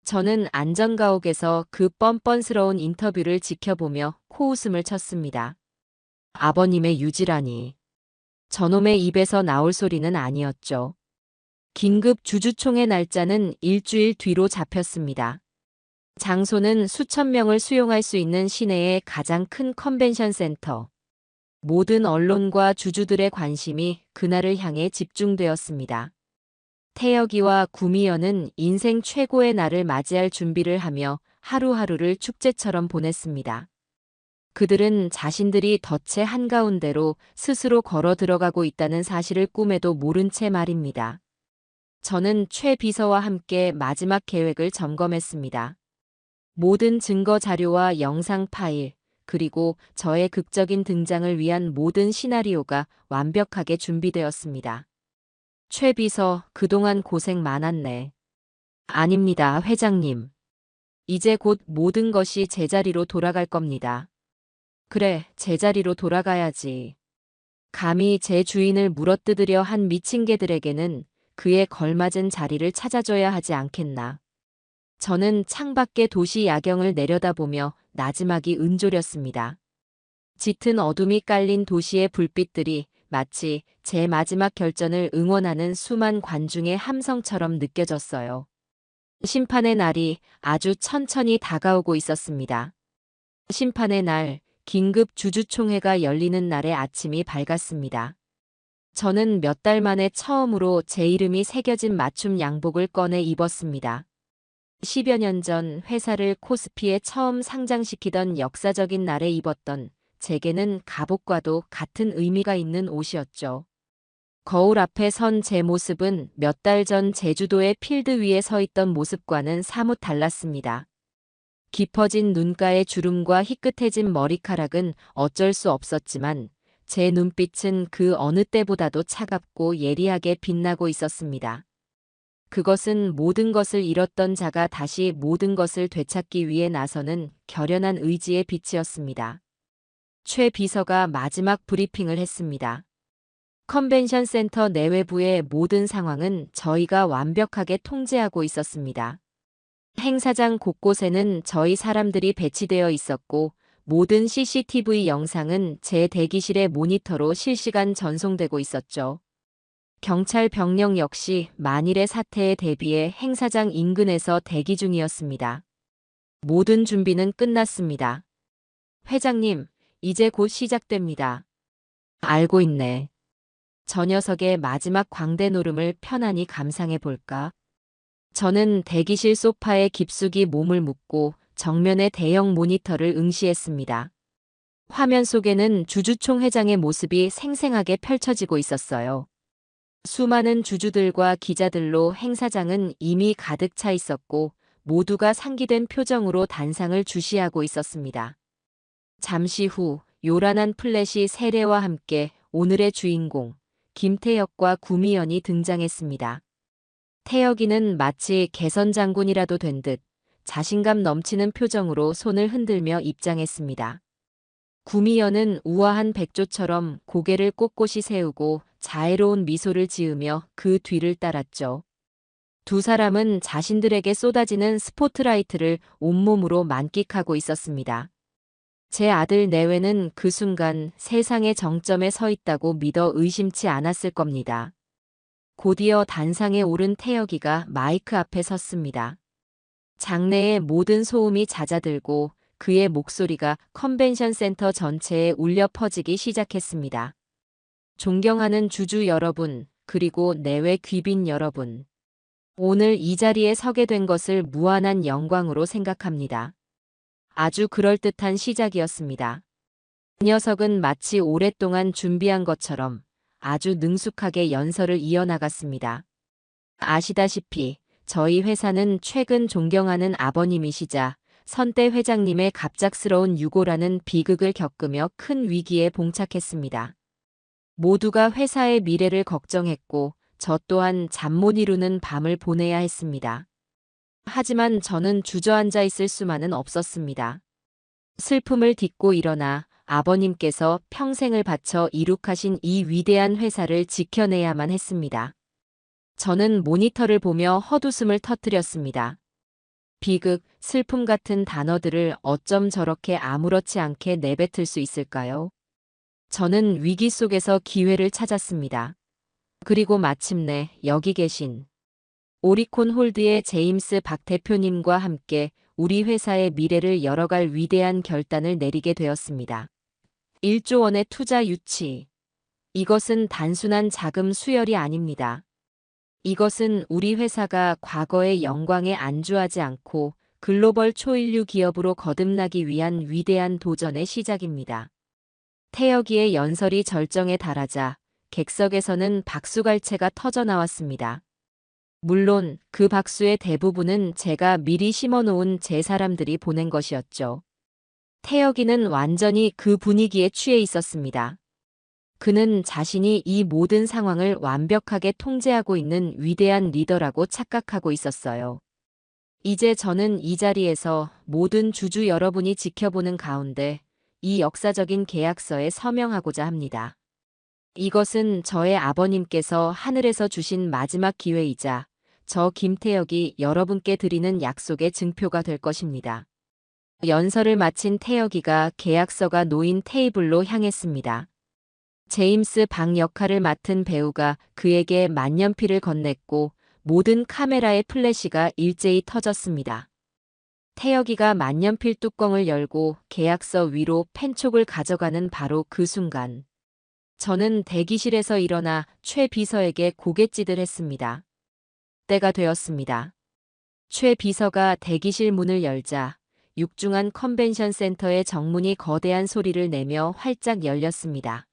저는 안전가옥에서 그 뻔뻔스러운 인터뷰를 지켜보며 코웃음을 쳤습니다. 아버님의 유지라니. 저놈의 입에서 나올 소리는 아니었죠. 긴급 주주총회 날짜는 일주일 뒤로 잡혔습니다. 장소는 수천 명을 수용할 수 있는 시내의 가장 큰 컨벤션 센터. 모든 언론과 주주들의 관심이 그날을 향해 집중되었습니다. 태혁이와 구미연은 인생 최고의 날을 맞이할 준비를 하며 하루하루를 축제처럼 보냈습니다. 그들은 자신들이 덫의 한가운데로 스스로 걸어 들어가고 있다는 사실을 꿈에도 모른 채 말입니다. 저는 최 비서와 함께 마지막 계획을 점검했습니다. 모든 증거 자료와 영상 파일, 그리고 저의 극적인 등장을 위한 모든 시나리오가 완벽하게 준비되었습니다. 최 비서, 그동안 고생 많았네. 아닙니다, 회장님. 이제 곧 모든 것이 제자리로 돌아갈 겁니다. 그래, 제자리로 돌아가야지. 감히 제 주인을 물어뜯으려 한 미친 개들에게는 그에 걸맞은 자리를 찾아줘야 하지 않겠나. 저는 창밖의 도시 야경을 내려다보며 나지막이 은조렸습니다. 짙은 어둠이 깔린 도시의 불빛들이 마치 제 마지막 결전을 응원하는 수만 관중의 함성처럼 느껴졌어요. 심판의 날이 아주 천천히 다가오고 있었습니다. 심판의 날, 긴급 주주총회가 열리는 날의 아침이 밝았습니다. 저는 몇 달 만에 처음으로 제 이름이 새겨진 맞춤 양복을 꺼내 입었습니다. 10여 년 전 회사를 코스피에 처음 상장시키던 역사적인 날에 입었던 제게는 갑옷과도 같은 의미가 있는 옷이었죠. 거울 앞에 선 제 모습은 몇 달 전 제주도의 필드 위에 서 있던 모습과는 사뭇 달랐습니다. 깊어진 눈가의 주름과 희끗해진 머리카락은 어쩔 수 없었지만 제 눈빛은 그 어느 때보다도 차갑고 예리하게 빛나고 있었습니다. 그것은 모든 것을 잃었던 자가 다시 모든 것을 되찾기 위해 나서는 결연한 의지의 빛이었습니다. 최 비서가 마지막 브리핑을 했습니다. 컨벤션 센터 내외부의 모든 상황은 저희가 완벽하게 통제하고 있었습니다. 행사장 곳곳에는 저희 사람들이 배치되어 있었고 모든 CCTV 영상은 제 대기실의 모니터로 실시간 전송되고 있었죠. 경찰 병력 역시 만일의 사태에 대비해 행사장 인근에서 대기 중이었습니다. 모든 준비는 끝났습니다. 회장님, 이제 곧 시작됩니다. 알고 있네. 저 녀석의 마지막 광대 노름을 편안히 감상해 볼까? 저는 대기실 소파에 깊숙이 몸을 묻고 정면의 대형 모니터를 응시했습니다. 화면 속에는 주주총 회장의 모습이 생생하게 펼쳐지고 있었어요. 수많은 주주들과 기자들로 행사장은 이미 가득 차 있었고 모두가 상기된 표정으로 단상을 주시하고 있었습니다. 잠시 후 요란한 플래시 세례와 함께 오늘의 주인공 김태혁과 구미연이 등장했습니다. 태혁이는 마치 개선 장군이라도 된 듯 자신감 넘치는 표정으로 손을 흔들며 입장했습니다. 구미연은 우아한 백조처럼 고개를 꼿꼿이 세우고 자애로운 미소를 지으며 그 뒤를 따랐죠. 두 사람은 자신들에게 쏟아지는 스포트라이트를 온몸으로 만끽하고 있었습니다. 제 아들 내외는 그 순간 세상의 정점에 서 있다고 믿어 의심치 않았을 겁니다. 곧이어 단상에 오른 태혁이가 마이크 앞에 섰습니다. 장내의 모든 소음이 잦아들고 그의 목소리가 컨벤션 센터 전체에 울려 퍼지기 시작했습니다. 존경하는 주주 여러분, 그리고 내외 귀빈 여러분. 오늘 이 자리에 서게 된 것을 무한한 영광으로 생각합니다. 아주 그럴듯한 시작이었습니다. 그 녀석은 마치 오랫동안 준비한 것처럼 아주 능숙하게 연설을 이어나갔습니다. 아시다시피 저희 회사는 최근 존경하는 아버님이시자 선대 회장님의 갑작스러운 유고라는 비극을 겪으며 큰 위기에 봉착했습니다. 모두가 회사의 미래를 걱정했고 저 또한 잠 못 이루는 밤을 보내야 했습니다. 하지만 저는 주저앉아 있을 수만은 없었습니다. 슬픔을 딛고 일어나 아버님께서 평생을 바쳐 이룩하신 이 위대한 회사를 지켜내야만 했습니다. 저는 모니터를 보며 헛웃음을 터뜨렸습니다. 비극, 슬픔 같은 단어들을 어쩜 저렇게 아무렇지 않게 내뱉을 수 있을까요? 저는 위기 속에서 기회를 찾았습니다. 그리고 마침내 여기 계신 오리콘 홀드의 제임스 박 대표님과 함께 우리 회사의 미래를 열어갈 위대한 결단을 내리게 되었습니다. 1조 원의 투자 유치. 이것은 단순한 자금 수혈이 아닙니다. 이것은 우리 회사가 과거의 영광에 안주하지 않고 글로벌 초인류 기업으로 거듭나기 위한 위대한 도전의 시작입니다. 태혁이의 연설이 절정에 달하자 객석에서는 박수갈채가 터져 나왔습니다. 물론 그 박수의 대부분은 제가 미리 심어놓은 제 사람들이 보낸 것이었죠. 태혁이는 완전히 그 분위기에 취해 있었습니다. 그는 자신이 이 모든 상황을 완벽하게 통제하고 있는 위대한 리더라고 착각하고 있었어요. 이제 저는 이 자리에서 모든 주주 여러분이 지켜보는 가운데 이 역사적인 계약서에 서명하고자 합니다. 이것은 저의 아버님께서 하늘에서 주신 마지막 기회이자 저 김태혁이 여러분께 드리는 약속의 증표가 될 것입니다. 연설을 마친 태혁이가 계약서가 놓인 테이블로 향했습니다. 제임스 박 역할을 맡은 배우가 그에게 만년필을 건넸고 모든 카메라의 플래시가 일제히 터졌습니다. 태혁이가 만년필 뚜껑을 열고 계약서 위로 펜촉을 가져가는 바로 그 순간. 저는 대기실에서 일어나 최 비서에게 고갯짓을 했습니다. 때가 되었습니다. 최 비서가 대기실 문을 열자 육중한 컨벤션 센터의 정문이 거대한 소리를 내며 활짝 열렸습니다.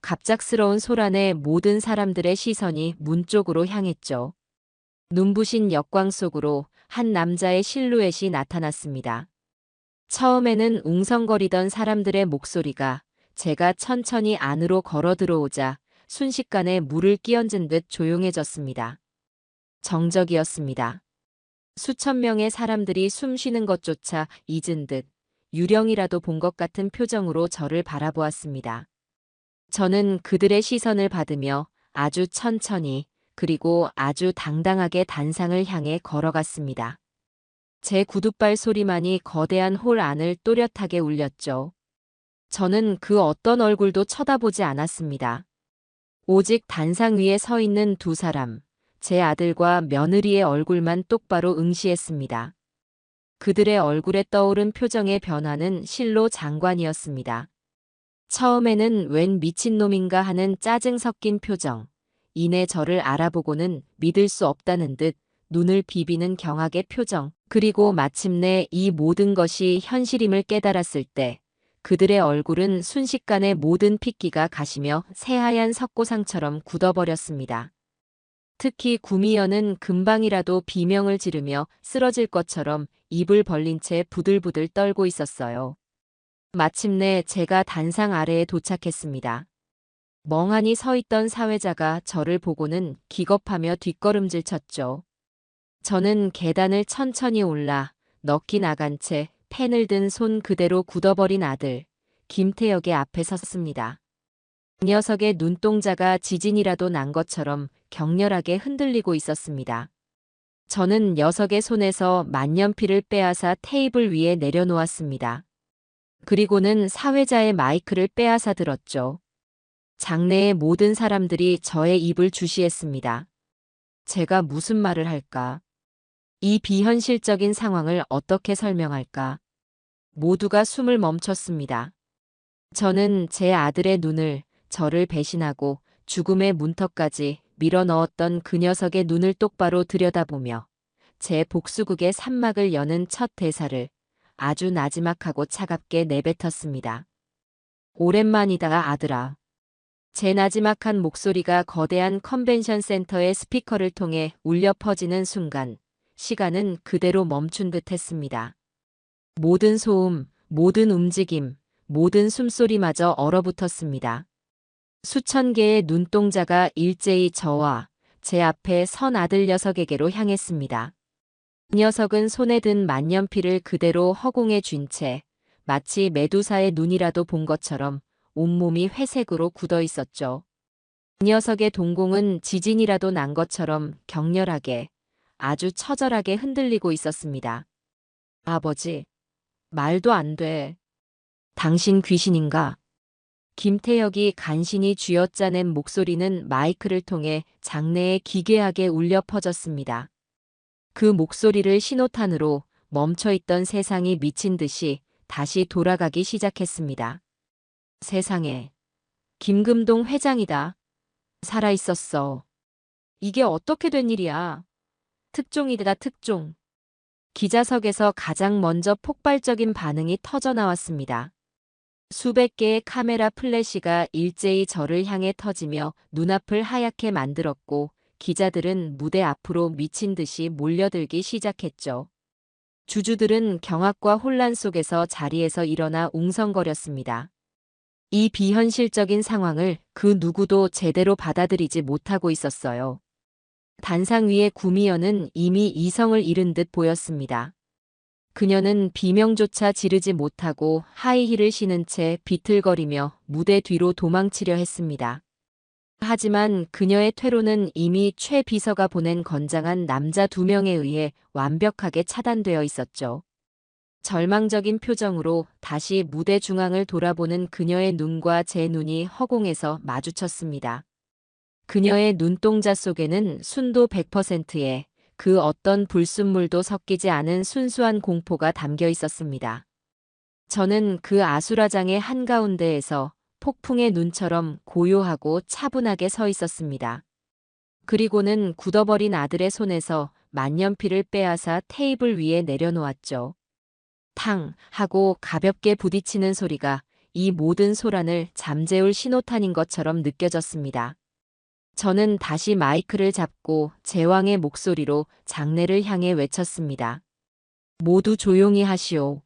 갑작스러운 소란에 모든 사람들의 시선이 문 쪽으로 향했죠. 눈부신 역광 속으로 한 남자의 실루엣이 나타났습니다. 처음에는 웅성거리던 사람들의 목소리가 제가 천천히 안으로 걸어 들어오자 순식간에 물을 끼얹은 듯 조용해졌습니다. 정적이었습니다. 수천 명의 사람들이 숨 쉬는 것조차 잊은 듯 유령이라도 본 것 같은 표정으로 저를 바라보았습니다. 저는 그들의 시선을 받으며 아주 천천히 그리고 아주 당당하게 단상을 향해 걸어갔습니다. 제 구둣발 소리만이 거대한 홀 안을 또렷하게 울렸죠. 저는 그 어떤 얼굴도 쳐다보지 않았습니다. 오직 단상 위에 서 있는 두 사람, 제 아들과 며느리의 얼굴만 똑바로 응시했습니다. 그들의 얼굴에 떠오른 표정의 변화는 실로 장관이었습니다. 처음에는 웬 미친놈인가 하는 짜증 섞인 표정, 이내 저를 알아보고는 믿을 수 없다는 듯 눈을 비비는 경악의 표정, 그리고 마침내 이 모든 것이 현실임을 깨달았을 때 그들의 얼굴은 순식간에 모든 핏기가 가시며 새하얀 석고상처럼 굳어버렸습니다. 특히 구미연은 금방이라도 비명을 지르며 쓰러질 것처럼 입을 벌린 채 부들부들 떨고 있었어요. 마침내 제가 단상 아래에 도착했습니다. 멍하니 서 있던 사회자가 저를 보고는 기겁하며 뒷걸음질 쳤죠. 저는 계단을 천천히 올라 넋이 나간 채 펜을 든 손 그대로 굳어버린 아들, 김태혁의 앞에 섰습니다. 그 녀석의 눈동자가 지진이라도 난 것처럼 격렬하게 흔들리고 있었습니다. 저는 녀석의 손에서 만년필을 빼앗아 테이블 위에 내려놓았습니다. 그리고는 사회자의 마이크를 빼앗아 들었죠. 장내의 모든 사람들이 저의 입을 주시했습니다. 제가 무슨 말을 할까? 이 비현실적인 상황을 어떻게 설명할까? 모두가 숨을 멈췄습니다. 저는 제 아들의 눈을, 저를 배신하고 죽음의 문턱까지 밀어넣었던 그 녀석의 눈을 똑바로 들여다보며 제 복수극의 산막을 여는 첫 대사를 아주 나지막하고 차갑게 내뱉었습니다. 오랜만이다, 아들아. 제 나지막한 목소리가 거대한 컨벤션 센터의 스피커를 통해 울려 퍼지는 순간 시간은 그대로 멈춘 듯 했습니다. 모든 소음, 모든 움직임, 모든 숨소리마저 얼어붙었습니다. 수천 개의 눈동자가 일제히 저와 제 앞에 선 아들 녀석에게로 향했습니다. 이 녀석은 손에 든 만년필을 그대로 허공에 쥔 채 마치 메두사의 눈이라도 본 것처럼 온몸이 회색으로 굳어 있었죠. 이 녀석의 동공은 지진이라도 난 것처럼 격렬하게, 아주 처절하게 흔들리고 있었습니다. 아버지, 말도 안 돼. 당신 귀신인가? 김태혁이 간신히 쥐어짜낸 목소리는 마이크를 통해 장내에 기괴하게 울려 퍼졌습니다. 그 목소리를 신호탄으로 멈춰있던 세상이 미친 듯이 다시 돌아가기 시작했습니다. 세상에, 김금동 회장이다. 살아있었어. 이게 어떻게 된 일이야? 특종이다, 특종. 기자석에서 가장 먼저 폭발적인 반응이 터져 나왔습니다. 수백 개의 카메라 플래시가 일제히 저를 향해 터지며 눈앞을 하얗게 만들었고 기자들은 무대 앞으로 미친 듯이 몰려들기 시작했죠. 주주들은 경악과 혼란 속에서 자리에서 일어나 웅성거렸습니다. 이 비현실적인 상황을 그 누구도 제대로 받아들이지 못하고 있었어요. 단상 위의 구미연은 이미 이성을 잃은 듯 보였습니다. 그녀는 비명조차 지르지 못하고 하이힐을 신은 채 비틀거리며 무대 뒤로 도망치려 했습니다. 하지만 그녀의 퇴로는 이미 최 비서가 보낸 건장한 남자 2명에 의해 완벽하게 차단되어 있었죠. 절망적인 표정으로 다시 무대 중앙을 돌아보는 그녀의 눈과 제 눈이 허공에서 마주쳤습니다. 그녀의 눈동자 속에는 순도 100%의 그 어떤 불순물도 섞이지 않은 순수한 공포가 담겨 있었습니다. 저는 그 아수라장의 한가운데에서 폭풍의 눈처럼 고요하고 차분하게 서 있었습니다. 그리고는 굳어버린 아들의 손에서 만년필을 빼앗아 테이블 위에 내려놓았죠. 탕 하고 가볍게 부딪히는 소리가 이 모든 소란을 잠재울 신호탄인 것처럼 느껴졌습니다. 저는 다시 마이크를 잡고 제왕의 목소리로 장내를 향해 외쳤습니다. 모두 조용히 하시오.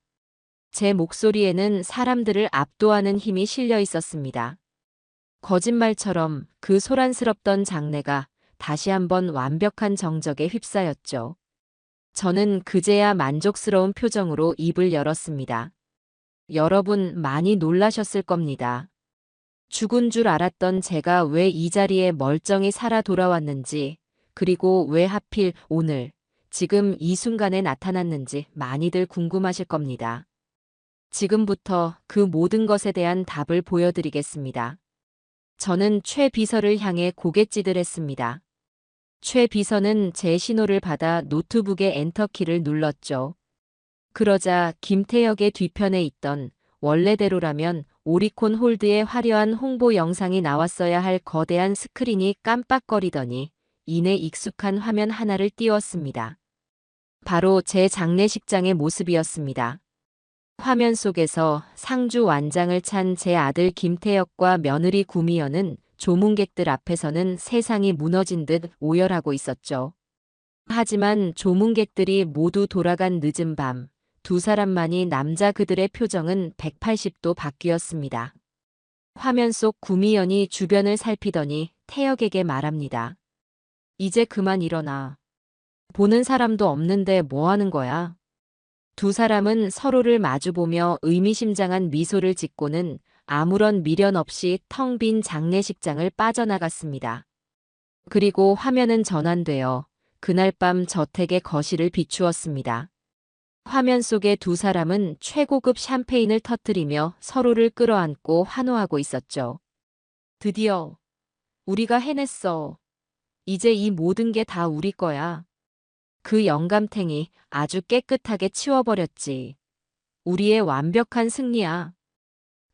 제 목소리에는 사람들을 압도하는 힘이 실려 있었습니다. 거짓말처럼 그 소란스럽던 장내가 다시 한번 완벽한 정적에 휩싸였죠. 저는 그제야 만족스러운 표정으로 입을 열었습니다. 여러분 많이 놀라셨을 겁니다. 죽은 줄 알았던 제가 왜 이 자리에 멀쩡히 살아 돌아왔는지, 그리고 왜 하필 오늘, 지금 이 순간에 나타났는지 많이들 궁금하실 겁니다. 지금부터 그 모든 것에 대한 답을 보여드리겠습니다. 저는 최 비서를 향해 고갯짓을 최 비서는 제 신호를 받아 노트북의 엔터키를 눌렀죠. 그러자 김태혁의 뒤편에 있던 원래대로라면 오리콘 홀드의 화려한 홍보 영상이 나왔어야 할 거대한 스크린이 깜빡거리더니 이내 익숙한 화면 하나를 띄웠습니다. 바로 제 장례식장의 모습이었습니다. 화면 속에서 상주 완장을 찬 제 아들 김태혁과 며느리 구미연은 조문객들 앞에서는 세상이 무너진 듯 오열하고 있었죠. 하지만 조문객들이 모두 돌아간 늦은 밤, 2사람만이 남자 그들의 표정은 180도 바뀌었습니다. 화면 속 구미연이 주변을 살피더니 태혁에게 말합니다. 이제 그만 일어나. 보는 사람도 없는데 뭐 하는 거야? 2사람은 서로를 마주보며 의미심장한 미소를 짓고는 아무런 미련 없이 텅 빈 장례식장을 빠져나갔습니다. 그리고 화면은 전환되어 그날 밤 저택의 거실을 비추었습니다. 화면 속의 2사람은 최고급 샴페인을 터뜨리며 서로를 끌어안고 환호하고 있었죠. 드디어 우리가 해냈어. 이제 이 모든 게 다 우리 거야. 그 영감탱이 아주 깨끗하게 치워버렸지. 우리의 완벽한 승리야.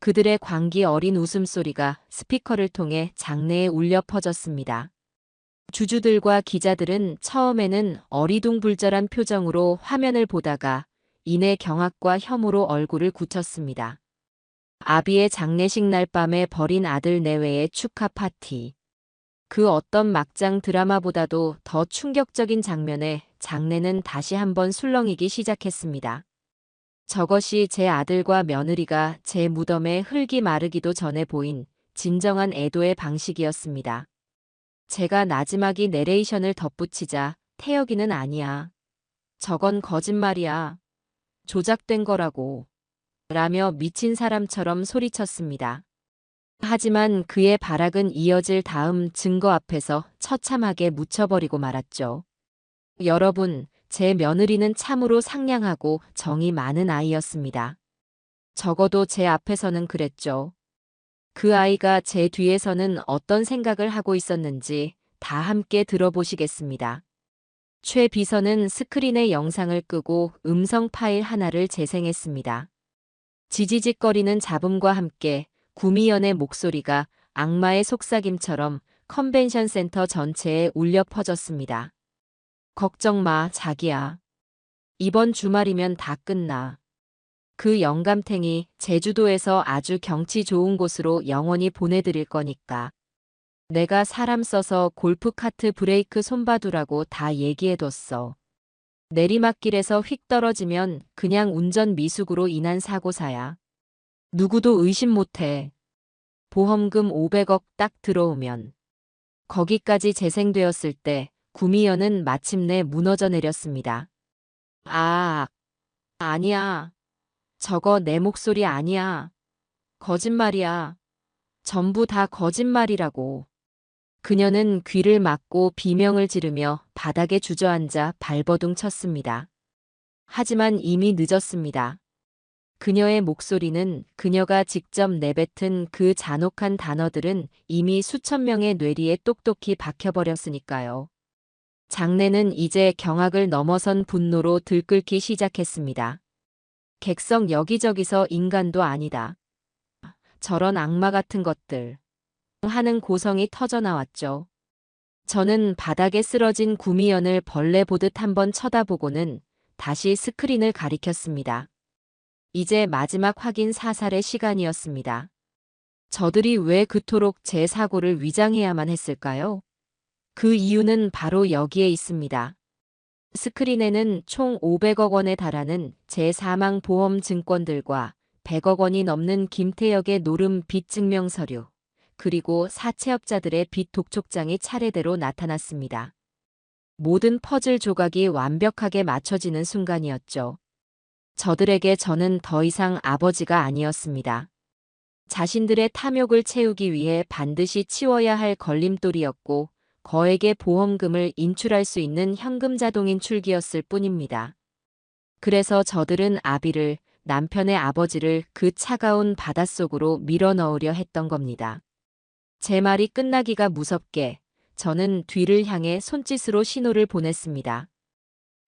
그들의 광기 어린 웃음소리가 스피커를 통해 장내에 울려 퍼졌습니다. 주주들과 기자들은 처음에는 어리둥불절한 표정으로 화면을 보다가 이내 경악과 혐오로 얼굴을 굳혔습니다. 아비의 장례식 날 밤에 벌인 아들 내외의 축하 파티. 그 어떤 막장 드라마보다도 더 충격적인 장면에 장내는 다시 한번 술렁이기 시작했습니다. 저것이 제 아들과 며느리가 제 무덤에 흙이 마르기도 전에 보인 진정한 애도의 방식이었습니다. 제가 나지막이 내레이션을 덧붙이자 태혁이는 아니야. 저건 거짓말이야. 조작된 거라고. 라며 미친 사람처럼 소리쳤습니다. 하지만 그의 발악은 이어질 다음 증거 앞에서 처참하게 묻혀버리고 말았죠. 여러분, 제 며느리는 참으로 상냥하고 정이 많은 아이였습니다. 적어도 제 앞에서는 그랬죠. 그 아이가 제 뒤에서는 어떤 생각을 하고 있었는지 다 함께 들어보시겠습니다. 최 비서는 스크린에 영상을 끄고 음성 파일 하나를 재생했습니다. 지지직거리는 잡음과 함께 구미연의 목소리가 악마의 속삭임처럼 컨벤션 센터 전체에 울려 퍼졌습니다. 걱정 마, 자기야. 이번 주말이면 다 끝나. 그 영감탱이 제주도에서 아주 경치 좋은 곳으로 영원히 보내드릴 거니까. 내가 사람 써서 골프카트 브레이크 손봐두라고 다 얘기해뒀어. 내리막길에서 휙 떨어지면 그냥 운전 미숙으로 인한 사고사야. 누구도 의심 못해. 보험금 500억 딱 들어오면. 거기까지 재생되었을 때 구미연은 마침내 무너져 내렸습니다. 아, 아니야. 저거 내 목소리 아니야. 거짓말이야. 전부 다 거짓말이라고. 그녀는 귀를 막고 비명을 지르며 바닥에 주저앉아 발버둥 쳤습니다. 하지만 이미 늦었습니다. 그녀의 목소리는 그녀가 직접 내뱉은 그 잔혹한 단어들은 이미 수천 명의 뇌리에 똑똑히 박혀버렸으니까요. 장내는 이제 경악을 넘어선 분노로 들끓기 시작했습니다. 객석 여기저기서 인간도 아니다. 저런 악마 같은 것들. 하는 고성이 터져나왔죠. 저는 바닥에 쓰러진 구미연을 벌레 보듯 한번 쳐다보고는 다시 스크린을 가리켰습니다. 이제 마지막 확인 사살의 시간이었습니다. 저들이 왜 그토록 제 사고를 위장해야만 했을까요? 그 이유는 바로 여기에 있습니다. 스크린에는 총 500억 원에 달하는 제 사망 보험 증권들과 100억 원이 넘는 김태혁의 노름 빚 증명 서류, 그리고 사채업자들의 빚 독촉장이 차례대로 나타났습니다. 모든 퍼즐 조각이 완벽하게 맞춰지는 순간이었죠. 저들에게 저는 더 이상 아버지가 아니었습니다. 자신들의 탐욕을 채우기 위해 반드시 치워야 할 걸림돌이었고 거액의 보험금을 인출할 수 있는 현금 자동인 출기였을 뿐입니다. 그래서 저들은 아비를, 남편의 아버지를 그 차가운 바닷속으로 밀어넣으려 했던 겁니다. 제 말이 끝나기가 무섭게 저는 뒤를 향해 손짓으로 신호를 보냈습니다.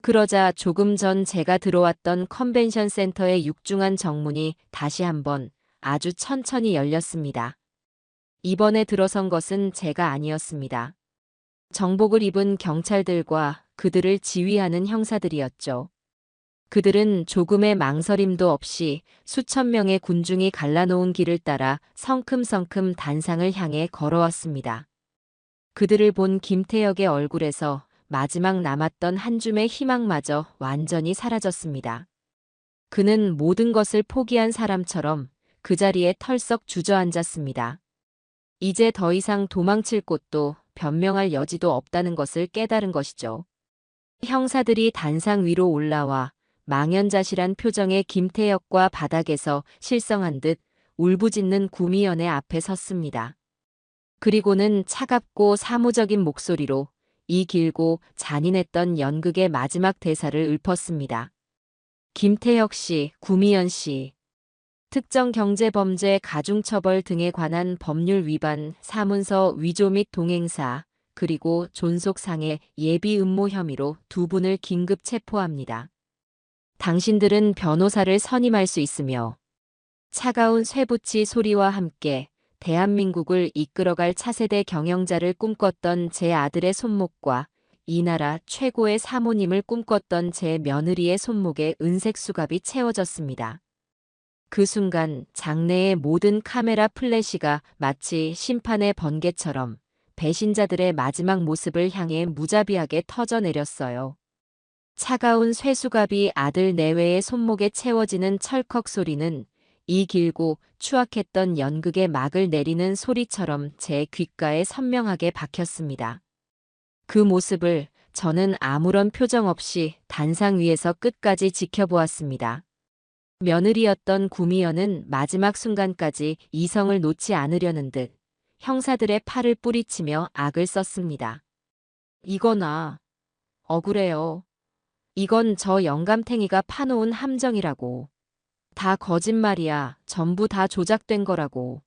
그러자 조금 전 제가 들어왔던 컨벤션 센터의 육중한 정문이 다시 한번 아주 천천히 열렸습니다. 이번에 들어선 것은 제가 아니었습니다. 정복을 입은 경찰들과 그들을 지휘하는 형사들이었죠. 그들은 조금의 망설임도 없이 수천 명의 군중이 갈라놓은 길을 따라 성큼성큼 단상을 향해 걸어왔습니다. 그들을 본 김태혁의 얼굴에서 마지막 남았던 한 줌의 희망마저 완전히 사라졌습니다. 그는 모든 것을 포기한 사람처럼 그 자리에 털썩 주저앉았습니다. 이제 더 이상 도망칠 곳도 변명할 여지도 없다는 것을 깨달은 것이죠. 형사들이 단상 위로 올라와 망연자실한 표정의 김태혁과 바닥에서 실성한 듯 울부짖는 구미연의 앞에 섰습니다. 그리고는 차갑고 사무적인 목소리로 이 길고 잔인했던 연극의 마지막 대사를 읊었습니다. 김태혁 씨, 구미연 씨. 특정 경제범죄 가중처벌 등에 관한 법률 위반, 사문서 위조 및 동행사, 그리고 존속상해 예비 음모 혐의로 두 분을 긴급 체포합니다. 당신들은 변호사를 선임할 수 있으며 차가운 쇠붙이 소리와 함께 대한민국을 이끌어갈 차세대 경영자를 꿈꿨던 제 아들의 손목과 이 나라 최고의 사모님을 꿈꿨던 제 며느리의 손목에 은색 수갑이 채워졌습니다. 그 순간 장내의 모든 카메라 플래시가 마치 심판의 번개처럼 배신자들의 마지막 모습을 향해 무자비하게 터져내렸어요. 차가운 쇠수갑이 아들 내외의 손목에 채워지는 철컥 소리는 이 길고 추악했던 연극의 막을 내리는 소리처럼 제 귓가에 선명하게 박혔습니다. 그 모습을 저는 아무런 표정 없이 단상 위에서 끝까지 지켜보았습니다. 며느리였던 구미연은 마지막 순간까지 이성을 놓지 않으려는 듯 형사들의 팔을 뿌리치며 악을 썼습니다. 이거나 억울해요. 이건 저 영감탱이가 파놓은 함정이라고. 다 거짓말이야. 전부 다 조작된 거라고.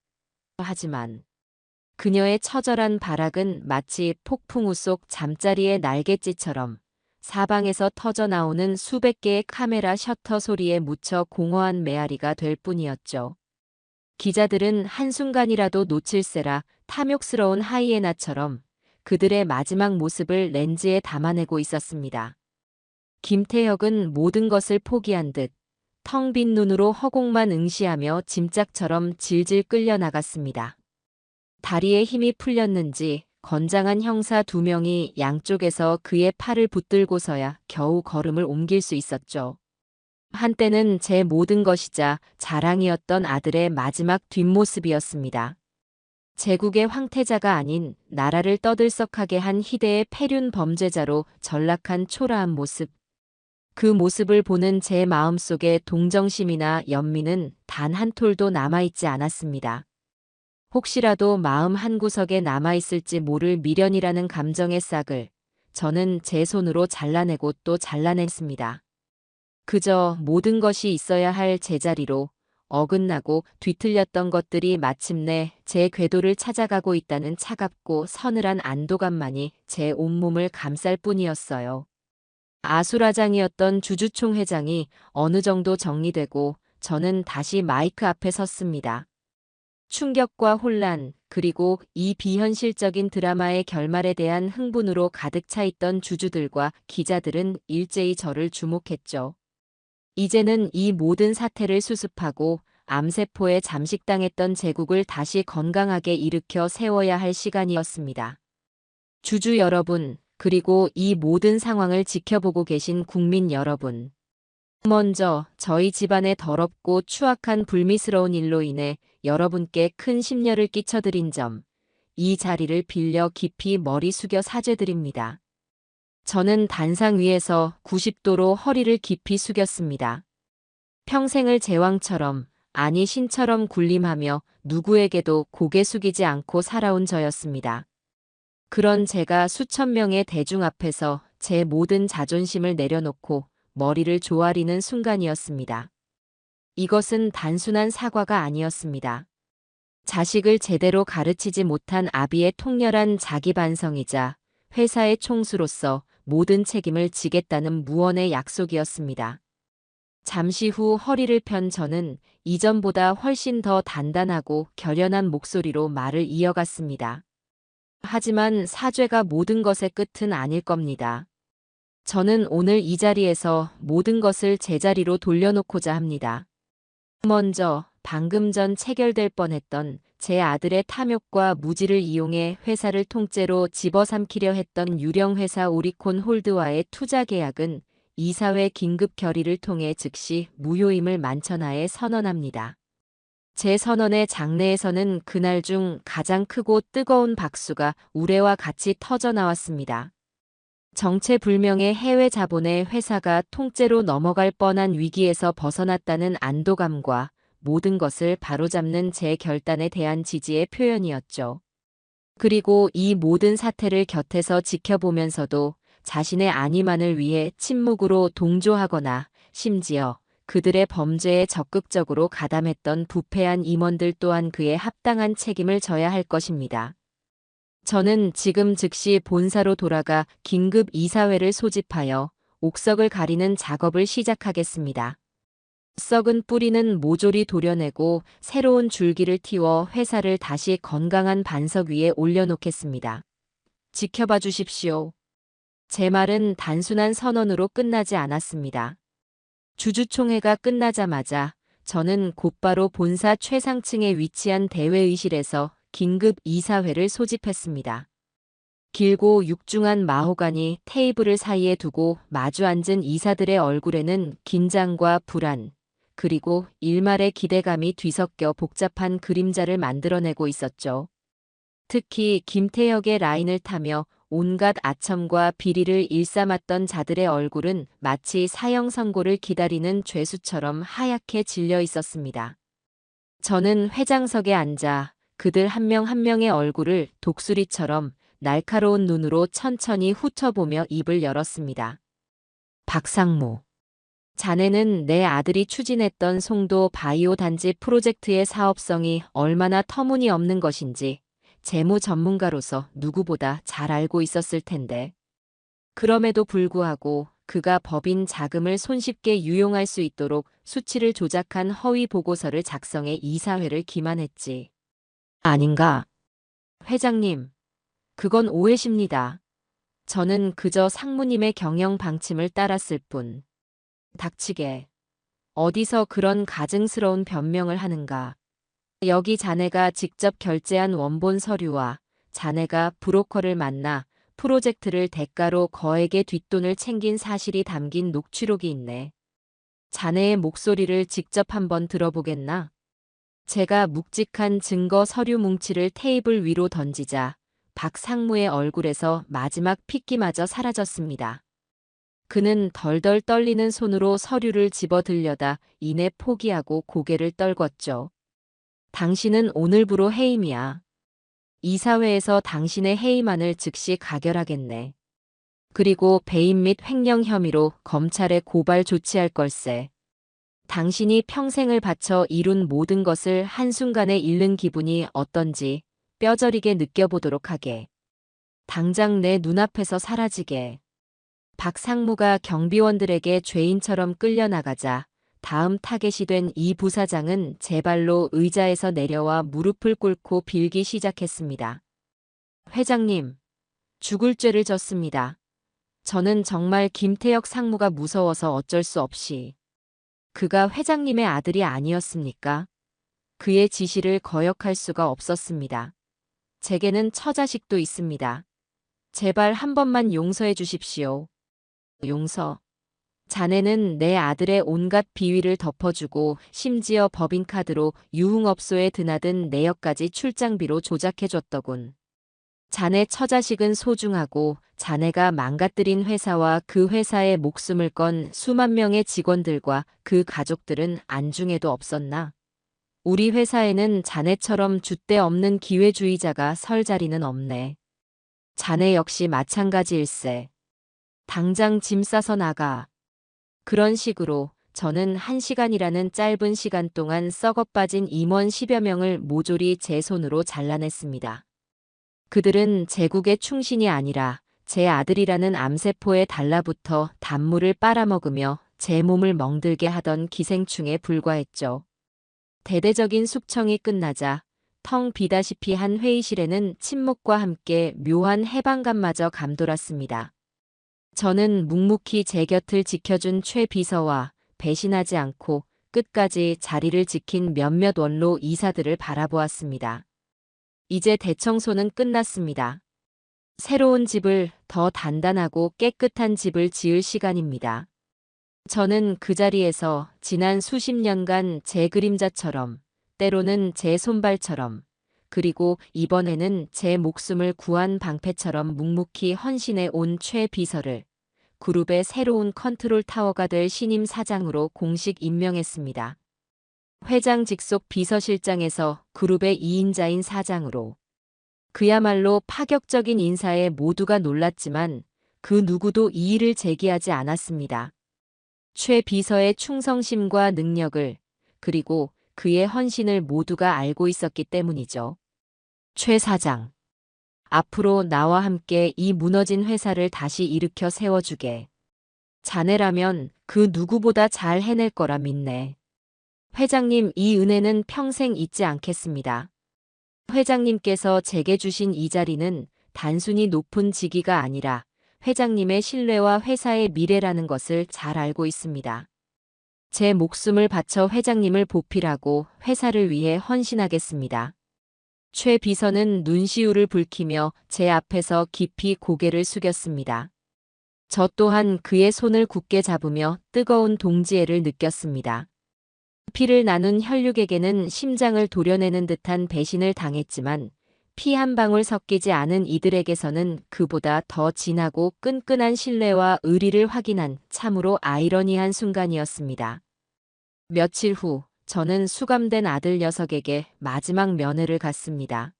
하지만 그녀의 처절한 발악은 마치 폭풍우 속 잠자리의 날갯짓처럼 사방에서 터져나오는 수백 개의 카메라 셔터 소리에 묻혀 공허한 메아리가 될 뿐이었죠. 기자들은 한순간이라도 놓칠세라 탐욕스러운 하이에나처럼 그들의 마지막 모습을 렌즈에 담아내고 있었습니다. 김태혁은 모든 것을 포기한 듯 텅 빈 눈으로 허공만 응시하며 짐짝처럼 질질 끌려나갔습니다. 다리에 힘이 풀렸는지 건장한 형사 두 명이 양쪽에서 그의 팔을 붙들고서야 겨우 걸음을 옮길 수 있었죠. 한때는 제 모든 것이자 자랑이었던 아들의 마지막 뒷모습이었습니다. 제국의 황태자가 아닌 나라를 떠들썩하게 한 희대의 패륜 범죄자로 전락한 초라한 모습. 그 모습을 보는 제 마음속에 동정심이나 연민은 단 한 톨도 남아있지 않았습니다. 혹시라도 마음 한구석에 남아있을지 모를 미련이라는 감정의 싹을 저는 제 손으로 잘라내고 또 잘라냈습니다. 그저 모든 것이 있어야 할 제자리로 어긋나고 뒤틀렸던 것들이 마침내 제 궤도를 찾아가고 있다는 차갑고 서늘한 안도감만이 제 온몸을 감쌀 뿐이었어요. 아수라장이었던 주주총 회장이 어느 정도 정리되고 저는 다시 마이크 앞에 섰습니다. 충격과 혼란, 그리고 이 비현실적인 드라마의 결말에 대한 흥분으로 가득 차 있던 주주들과 기자들은 일제히 저를 주목했죠. 이제는 이 모든 사태를 수습하고 암세포에 잠식당했던 제국을 다시 건강하게 일으켜 세워야 할 시간이었습니다. 주주 여러분, 그리고 이 모든 상황을 지켜보고 계신 국민 여러분. 먼저 저희 집안의 더럽고 추악한 불미스러운 일로 인해 여러분께 큰 심려를 끼쳐드린 점, 이 자리를 빌려 깊이 머리 숙여 사죄드립니다. 저는 단상 위에서 90도로 허리를 깊이 숙였습니다. 평생을 제왕처럼, 아니 신처럼 군림하며 누구에게도 고개 숙이지 않고 살아온 저였습니다. 그런 제가 수천 명의 대중 앞에서 제 모든 자존심을 내려놓고 머리를 조아리는 순간이었습니다. 이것은 단순한 사과가 아니었습니다. 자식을 제대로 가르치지 못한 아비의 통렬한 자기 반성이자 회사의 총수로서 모든 책임을 지겠다는 무언의 약속이었습니다. 잠시 후 허리를 편 저는 이전보다 훨씬 더 단단하고 결연한 목소리로 말을 이어갔습니다. 하지만 사죄가 모든 것의 끝은 아닐 겁니다. 저는 오늘 이 자리에서 모든 것을 제자리로 돌려놓고자 합니다. 먼저 방금 전 체결될 뻔했던 제 아들의 탐욕과 무지를 이용해 회사를 통째로 집어삼키려 했던 유령회사 오리콘 홀드와의 투자 계약은 이사회 긴급 결의를 통해 즉시 무효임을 만천하에 선언합니다. 제 선언의 장내에서는 그날 중 가장 크고 뜨거운 박수가 우레와 같이 터져나왔습니다. 정체불명의 해외 자본의 회사가 통째로 넘어갈 뻔한 위기에서 벗어났다는 안도감과 모든 것을 바로잡는 제 결단에 대한 지지의 표현이었죠. 그리고 이 모든 사태를 곁에서 지켜보면서도 자신의 안위만을 위해 침묵으로 동조하거나 심지어 그들의 범죄에 적극적으로 가담했던 부패한 임원들 또한 그에 합당한 책임을 져야 할 것입니다. 저는 지금 즉시 본사로 돌아가 긴급 이사회를 소집하여 옥석을 가리는 작업을 시작하겠습니다. 썩은 뿌리는 모조리 도려내고 새로운 줄기를 틔워 회사를 다시 건강한 반석 위에 올려놓겠습니다. 지켜봐 주십시오. 제 말은 단순한 선언으로 끝나지 않았습니다. 주주총회가 끝나자마자 저는 곧바로 본사 최상층에 위치한 대회의실에서 긴급 이사회를 소집했습니다. 길고 육중한 마호가니 테이블을 사이에 두고 마주 앉은 이사들의 얼굴에는 긴장과 불안, 그리고 일말의 기대감이 뒤섞여 복잡한 그림자를 만들어내고 있었죠. 특히 김태혁의 라인을 타며 온갖 아첨과 비리를 일삼았던 자들의 얼굴은 마치 사형 선고를 기다리는 죄수처럼 하얗게 질려 있었습니다. 저는 회장석에 앉아 그들 한 명 한 명의 얼굴을 독수리처럼 날카로운 눈으로 천천히 훑어보며 입을 열었습니다. 박상무. 자네는 내 아들이 추진했던 송도 바이오 단지 프로젝트의 사업성이 얼마나 터무니없는 것인지 재무 전문가로서 누구보다 잘 알고 있었을 텐데. 그럼에도 불구하고 그가 법인 자금을 손쉽게 유용할 수 있도록 수치를 조작한 허위 보고서를 작성해 이사회를 기만했지. 아닌가? 회장님, 그건 오해십니다. 저는 그저 상무님의 경영 방침을 따랐을 뿐. 닥치게. 어디서 그런 가증스러운 변명을 하는가. 여기 자네가 직접 결제한 원본 서류와 자네가 브로커를 만나 프로젝트를 대가로 거액의 뒷돈을 챙긴 사실이 담긴 녹취록이 있네. 자네의 목소리를 직접 한번 들어보겠나? 제가 묵직한 증거 서류 뭉치를 테이블 위로 던지자 박 상무의 얼굴에서 마지막 핏기마저 사라졌습니다. 그는 덜덜 떨리는 손으로 서류를 집어들려다 이내 포기하고 고개를 떨궜죠. 당신은 오늘부로 해임이야. 이사회에서 당신의 해임안을 즉시 가결하겠네. 그리고 배임 및 횡령 혐의로 검찰에 고발 조치할 걸세. 당신이 평생을 바쳐 이룬 모든 것을 한순간에 잃는 기분이 어떤지 뼈저리게 느껴보도록 하게. 당장 내 눈앞에서 사라지게. 박 상무가 경비원들에게 죄인처럼 끌려나가자 다음 타겟이 된 이 부사장은 제 발로 의자에서 내려와 무릎을 꿇고 빌기 시작했습니다. 회장님, 죽을 죄를 졌습니다. 저는 정말 김태혁 상무가 무서워서 어쩔 수 없이. 그가 회장님의 아들이 아니었습니까? 그의 지시를 거역할 수가 없었습니다. 제게는 처자식도 있습니다. 제발 한 번만 용서해 주십시오. 용서. 자네는 내 아들의 온갖 비위를 덮어주고 심지어 법인카드로 유흥업소에 드나든 내역까지 출장비로 조작해줬더군. 자네 처자식은 소중하고 자네가 망가뜨린 회사와 그 회사의 목숨을 건 수만 명의 직원들과 그 가족들은 안중에도 없었나? 우리 회사에는 자네처럼 줏대 없는 기회주의자가 설 자리는 없네. 자네 역시 마찬가지일세. 당장 짐 싸서 나가. 그런 식으로 저는 1시간이라는 짧은 시간 동안 썩어빠진 임원 10여 명을 모조리 제 손으로 잘라냈습니다. 그들은 제국의 충신이 아니라 제 아들이라는 암세포에 달라붙어 단물을 빨아먹으며 제 몸을 멍들게 하던 기생충에 불과했죠. 대대적인 숙청이 끝나자 텅 비다시피 한 회의실에는 침묵과 함께 묘한 해방감마저 감돌았습니다. 저는 묵묵히 제 곁을 지켜준 최 비서와 배신하지 않고 끝까지 자리를 지킨 몇몇 원로 이사들을 바라보았습니다. 이제 대청소는 끝났습니다. 새로운 집을, 더 단단하고 깨끗한 집을 지을 시간입니다. 저는 그 자리에서 지난 수십 년간 제 그림자처럼, 때로는 제 손발처럼, 그리고 이번에는 제 목숨을 구한 방패처럼 묵묵히 헌신해 온 최 비서를 그룹의 새로운 컨트롤 타워가 될 신임 사장으로 공식 임명했습니다. 회장 직속 비서실장에서 그룹의 2인자인 사장으로. 그야말로 파격적인 인사에 모두가 놀랐지만 그 누구도 이의를 제기하지 않았습니다. 최 비서의 충성심과 능력을, 그리고 그의 헌신을 모두가 알고 있었기 때문이죠. 최 사장. 앞으로 나와 함께 이 무너진 회사를 다시 일으켜 세워주게. 자네라면 그 누구보다 잘 해낼 거라 믿네. 회장님, 이 은혜는 평생 잊지 않겠습니다. 회장님께서 제게 주신 이 자리는 단순히 높은 직위가 아니라 회장님의 신뢰와 회사의 미래라는 것을 잘 알고 있습니다. 제 목숨을 바쳐 회장님을 보필하고 회사를 위해 헌신하겠습니다. 최 비서는 눈시울을 붉히며 제 앞에서 깊이 고개를 숙였습니다. 저 또한 그의 손을 굳게 잡으며 뜨거운 동지애를 느꼈습니다. 피를 나눈 혈육에게는 심장을 도려내는 듯한 배신을 당했지만 피 한 방울 섞이지 않은 이들에게서는 그보다 더 진하고 끈끈한 신뢰와 의리를 확인한 참으로 아이러니한 순간이었습니다. 며칠 후 저는 수감된 아들 녀석에게 마지막 면회를 갔습니다.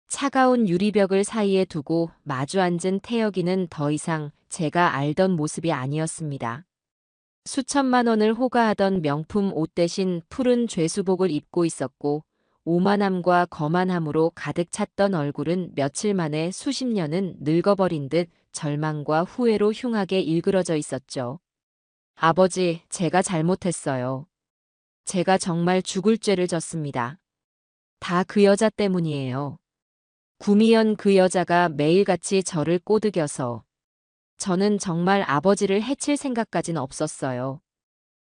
차가운 유리벽을 사이에 두고 마주 앉은 태혁이는 더 이상 제가 알던 모습이 아니었습니다. 수천만 원을 호가하던 명품 옷 대신 푸른 죄수복을 입고 있었고 오만함과 거만함으로 가득 찼던 얼굴은 며칠 만에 수십 년은 늙어버린 듯 절망과 후회로 흉하게 일그러져 있었죠. 아버지, 제가 잘못했어요. 제가 정말 죽을 죄를 졌습니다. 다 그 여자 때문이에요. 구미연 그 여자가 매일같이 저를 꼬드겨서. 저는 정말 아버지를 해칠 생각까진 없었어요.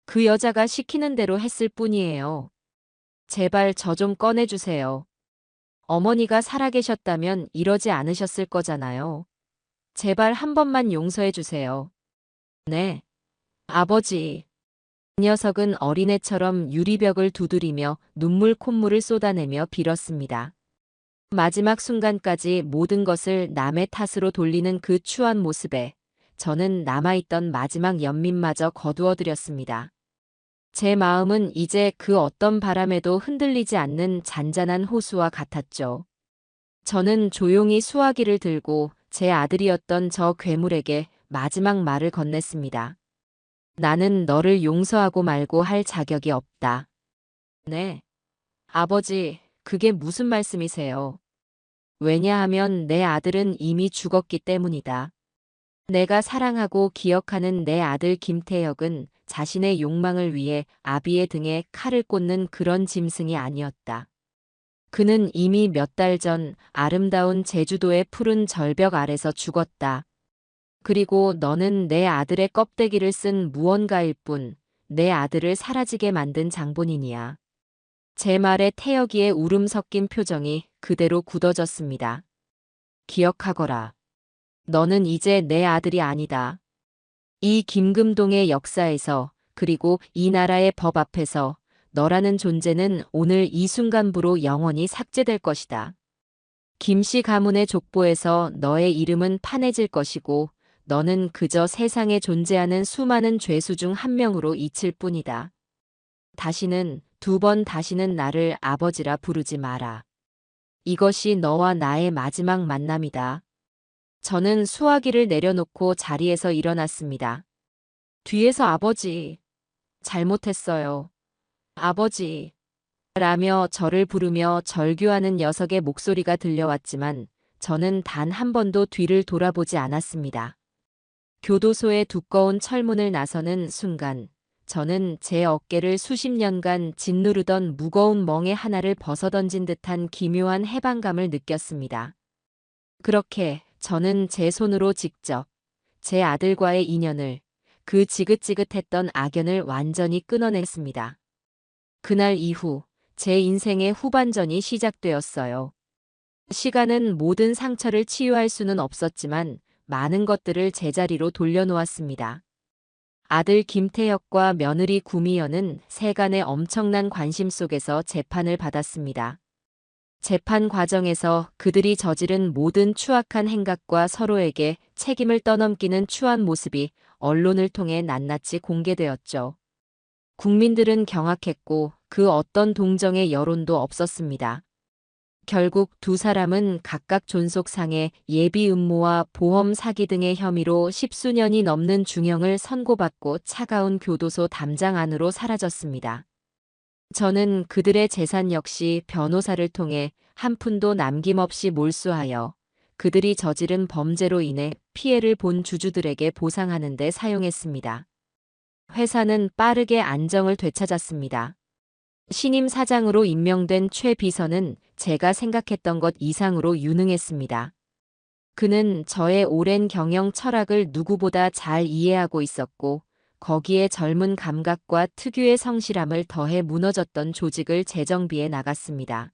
그 여자가 시키는 대로 했을 뿐이에요. 제발 저 좀 꺼내주세요. 어머니가 살아계셨다면 이러지 않으셨을 거잖아요. 제발 한 번만 용서해 주세요. 네. 아버지. 그 녀석은 어린애처럼 유리벽을 두드리며 눈물 콧물을 쏟아내며 빌었습니다. 마지막 순간까지 모든 것을 남의 탓으로 돌리는 그 추한 모습에 저는 남아있던 마지막 연민마저 거두어들였습니다. 제 마음은 이제 그 어떤 바람에도 흔들리지 않는 잔잔한 호수와 같았죠. 저는 조용히 수화기를 들고 제 아들이었던 저 괴물에게 마지막 말을 건넸습니다. 나는 너를 용서하고 말고 할 자격이 없다. 네. 아버지, 그게 무슨 말씀이세요? 왜냐하면 내 아들은 이미 죽었기 때문이다. 내가 사랑하고 기억하는 내 아들 김태혁은 자신의 욕망을 위해 아비의 등에 칼을 꽂는 그런 짐승이 아니었다. 그는 이미 몇 달 전 아름다운 제주도의 푸른 절벽 아래서 죽었다. 그리고 너는 내 아들의 껍데기를 쓴 무언가일 뿐 내 아들을 사라지게 만든 장본인이야. 제 말에 태혁이의 울음 섞인 표정이 그대로 굳어졌습니다. 기억하거라. 너는 이제 내 아들이 아니다. 이 김금동의 역사에서 그리고 이 나라의 법 앞에서 너라는 존재는 오늘 이 순간부로 영원히 삭제될 것이다. 김씨 가문의 족보에서 너의 이름은 판해질 것이고 너는 그저 세상에 존재하는 수많은 죄수 중 한 명으로 잊힐 뿐이다. 다시는 두 번 다시는 나를 아버지라 부르지 마라. 이것이 너와 나의 마지막 만남이다. 저는 수화기를 내려놓고 자리에서 일어났습니다. 뒤에서 아버지, 잘못했어요. 아버지, 라며 저를 부르며 절규하는 녀석의 목소리가 들려왔지만 저는 단 한 번도 뒤를 돌아보지 않았습니다. 교도소의 두꺼운 철문을 나서는 순간 저는 제 어깨를 수십 년간 짓누르던 무거운 멍에 하나를 벗어던진 듯한 기묘한 해방감을 느꼈습니다. 그렇게 저는 제 손으로 직접 제 아들과의 인연을, 그 지긋지긋했던 악연을 완전히 끊어냈습니다. 그날 이후 제 인생의 후반전이 시작되었어요. 시간은 모든 상처를 치유할 수는 없었지만 많은 것들을 제자리로 돌려놓았습니다. 아들 김태혁과 며느리 구미연은 세간의 엄청난 관심 속에서 재판을 받았습니다. 재판 과정에서 그들이 저지른 모든 추악한 행각과 서로에게 책임을 떠넘기는 추한 모습이 언론을 통해 낱낱이 공개되었죠. 국민들은 경악했고 그 어떤 동정의 여론도 없었습니다. 결국 두 사람은 각각 존속상해 예비 음모와 보험 사기 등의 혐의로 십수년이 넘는 중형을 선고받고 차가운 교도소 담장 안으로 사라졌습니다. 저는 그들의 재산 역시 변호사를 통해 한 푼도 남김없이 몰수하여 그들이 저지른 범죄로 인해 피해를 본 주주들에게 보상하는 데 사용했습니다. 회사는 빠르게 안정을 되찾았습니다. 신임 사장으로 임명된 최 비서는 제가 생각했던 것 이상으로 유능했습니다. 그는 저의 오랜 경영 철학을 누구보다 잘 이해하고 있었고, 거기에 젊은 감각과 특유의 성실함을 더해 무너졌던 조직을 재정비해 나갔습니다.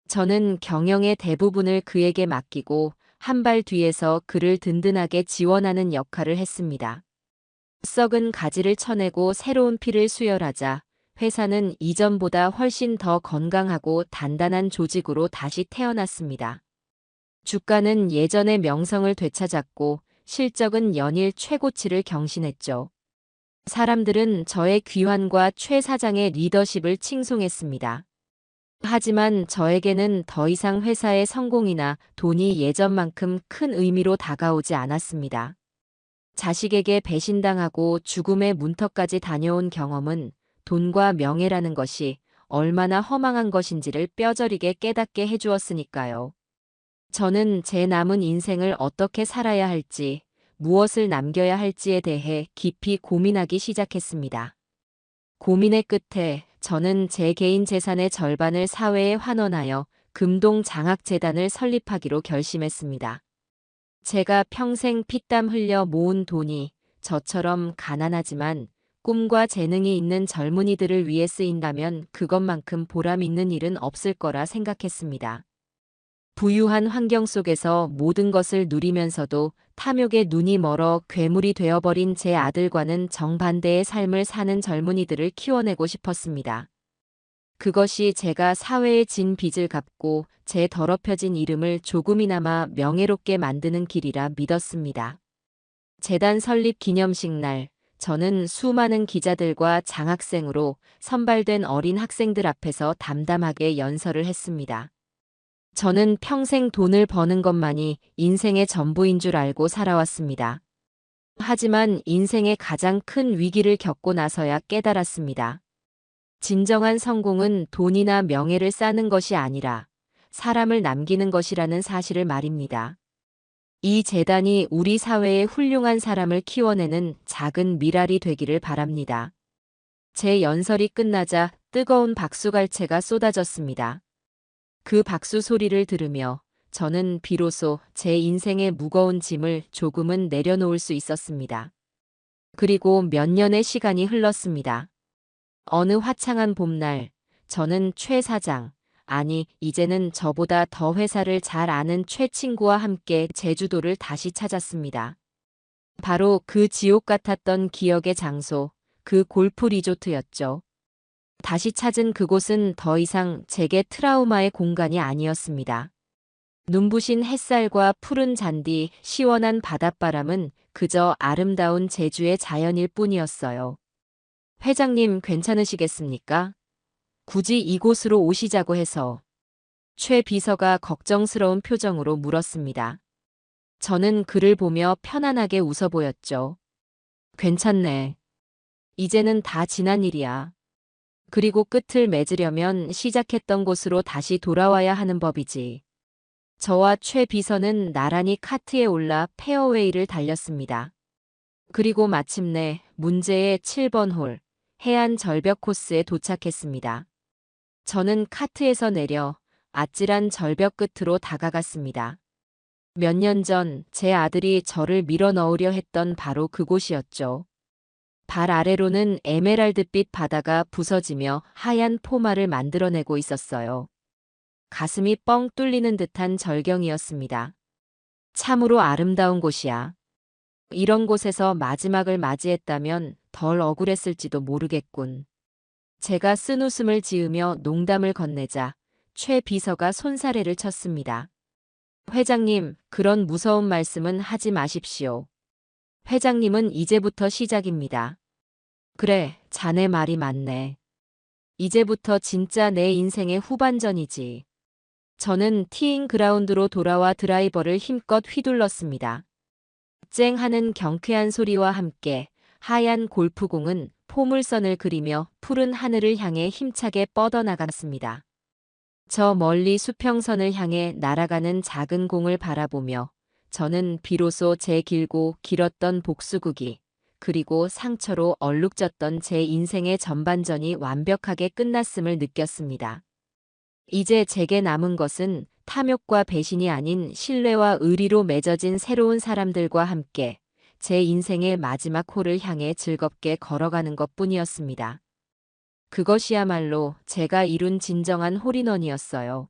저는 경영의 대부분을 그에게 맡기고 한 발 뒤에서 그를 든든하게 지원하는 역할을 했습니다. 썩은 가지를 쳐내고 새로운 피를 수혈하자 회사는 이전보다 훨씬 더 건강하고 단단한 조직으로 다시 태어났습니다. 주가는 예전의 명성을 되찾았고 실적은 연일 최고치를 경신했죠. 사람들은 저의 귀환과 최 사장의 리더십을 칭송했습니다. 하지만 저에게는 더 이상 회사의 성공이나 돈이 예전만큼 큰 의미로 다가오지 않았습니다. 자식에게 배신당하고 죽음의 문턱까지 다녀온 경험은 돈과 명예라는 것이 얼마나 허망한 것인지를 뼈저리게 깨닫게 해주었으니까요. 저는 제 남은 인생을 어떻게 살아야 할지, 무엇을 남겨야 할지에 대해 깊이 고민하기 시작했습니다. 고민의 끝에 저는 제 개인 재산의 절반을 사회에 환원하여 금동장학재단을 설립하기로 결심했습니다. 제가 평생 피땀 흘려 모은 돈이 저처럼 가난하지만 꿈과 재능이 있는 젊은이들을 위해 쓰인다면 그것만큼 보람 있는 일은 없을 거라 생각했습니다. 부유한 환경 속에서 모든 것을 누리면서도 탐욕에 눈이 멀어 괴물이 되어버린 제 아들과는 정반대의 삶을 사는 젊은이들을 키워내고 싶었습니다. 그것이 제가 사회에 진 빚을 갚고 제 더럽혀진 이름을 조금이나마 명예롭게 만드는 길이라 믿었습니다. 재단 설립 기념식 날, 저는 수많은 기자들과 장학생으로 선발된 어린 학생들 앞에서 담담하게 연설을 했습니다. 저는 평생 돈을 버는 것만이 인생의 전부인 줄 알고 살아왔습니다. 하지만 인생의 가장 큰 위기를 겪고 나서야 깨달았습니다. 진정한 성공은 돈이나 명예를 쌓는 것이 아니라 사람을 남기는 것이라는 사실을 말입니다. 이 재단이 우리 사회에 훌륭한 사람을 키워내는 작은 미랄이 되기를 바랍니다. 제 연설이 끝나자 뜨거운 박수갈채가 쏟아졌습니다. 그 박수 소리를 들으며 저는 비로소 제 인생의 무거운 짐을 조금은 내려놓을 수 있었습니다. 그리고 몇 년의 시간이 흘렀습니다. 어느 화창한 봄날, 저는 최 사장, 아니 이제는 저보다 더 회사를 잘 아는 최 친구와 함께 제주도를 다시 찾았습니다. 바로 그 지옥 같았던 기억의 장소, 그 골프 리조트였죠. 다시 찾은 그곳은 더 이상 제게 트라우마의 공간이 아니었습니다. 눈부신 햇살과 푸른 잔디, 시원한 바닷바람은 그저 아름다운 제주의 자연일 뿐이었어요. 회장님 괜찮으시겠습니까? 굳이 이곳으로 오시자고 해서. 최 비서가 걱정스러운 표정으로 물었습니다. 저는 그를 보며 편안하게 웃어 보였죠. 괜찮네. 이제는 다 지난 일이야. 그리고 끝을 맺으려면 시작했던 곳으로 다시 돌아와야 하는 법이지. 저와 최 비서는 나란히 카트에 올라 페어웨이를 달렸습니다. 그리고 마침내 문제의 7번 홀, 해안 절벽 코스에 도착했습니다. 저는 카트에서 내려 아찔한 절벽 끝으로 다가갔습니다. 몇 년 전 제 아들이 저를 밀어 넣으려 했던 바로 그곳이었죠. 발 아래로는 에메랄드빛 바다가 부서지며 하얀 포마를 만들어내고 있었어요. 가슴이 뻥 뚫리는 듯한 절경이었습니다. 참으로 아름다운 곳이야. 이런 곳에서 마지막을 맞이했다면 덜 억울했을지도 모르겠군. 제가 쓴웃음을 지으며 농담을 건네자 최 비서가 손사래를 쳤습니다. 회장님, 그런 무서운 말씀은 하지 마십시오. 회장님은 이제부터 시작입니다. 그래, 자네 말이 맞네. 이제부터 진짜 내 인생의 후반전이지. 저는 티잉 그라운드로 돌아와 드라이버를 힘껏 휘둘렀습니다. 쨍 하는 경쾌한 소리와 함께 하얀 골프공은 포물선을 그리며 푸른 하늘을 향해 힘차게 뻗어나갔습니다. 저 멀리 수평선을 향해 날아가는 작은 공을 바라보며 저는 비로소 제 길고 길었던 복수극이 그리고 상처로 얼룩졌던 제 인생의 전반전이 완벽하게 끝났음을 느꼈습니다. 이제 제게 남은 것은 탐욕과 배신이 아닌 신뢰와 의리로 맺어진 새로운 사람들과 함께 제 인생의 마지막 홀을 향해 즐겁게 걸어가는 것뿐이었습니다. 그것이야말로 제가 이룬 진정한 홀인원이었어요.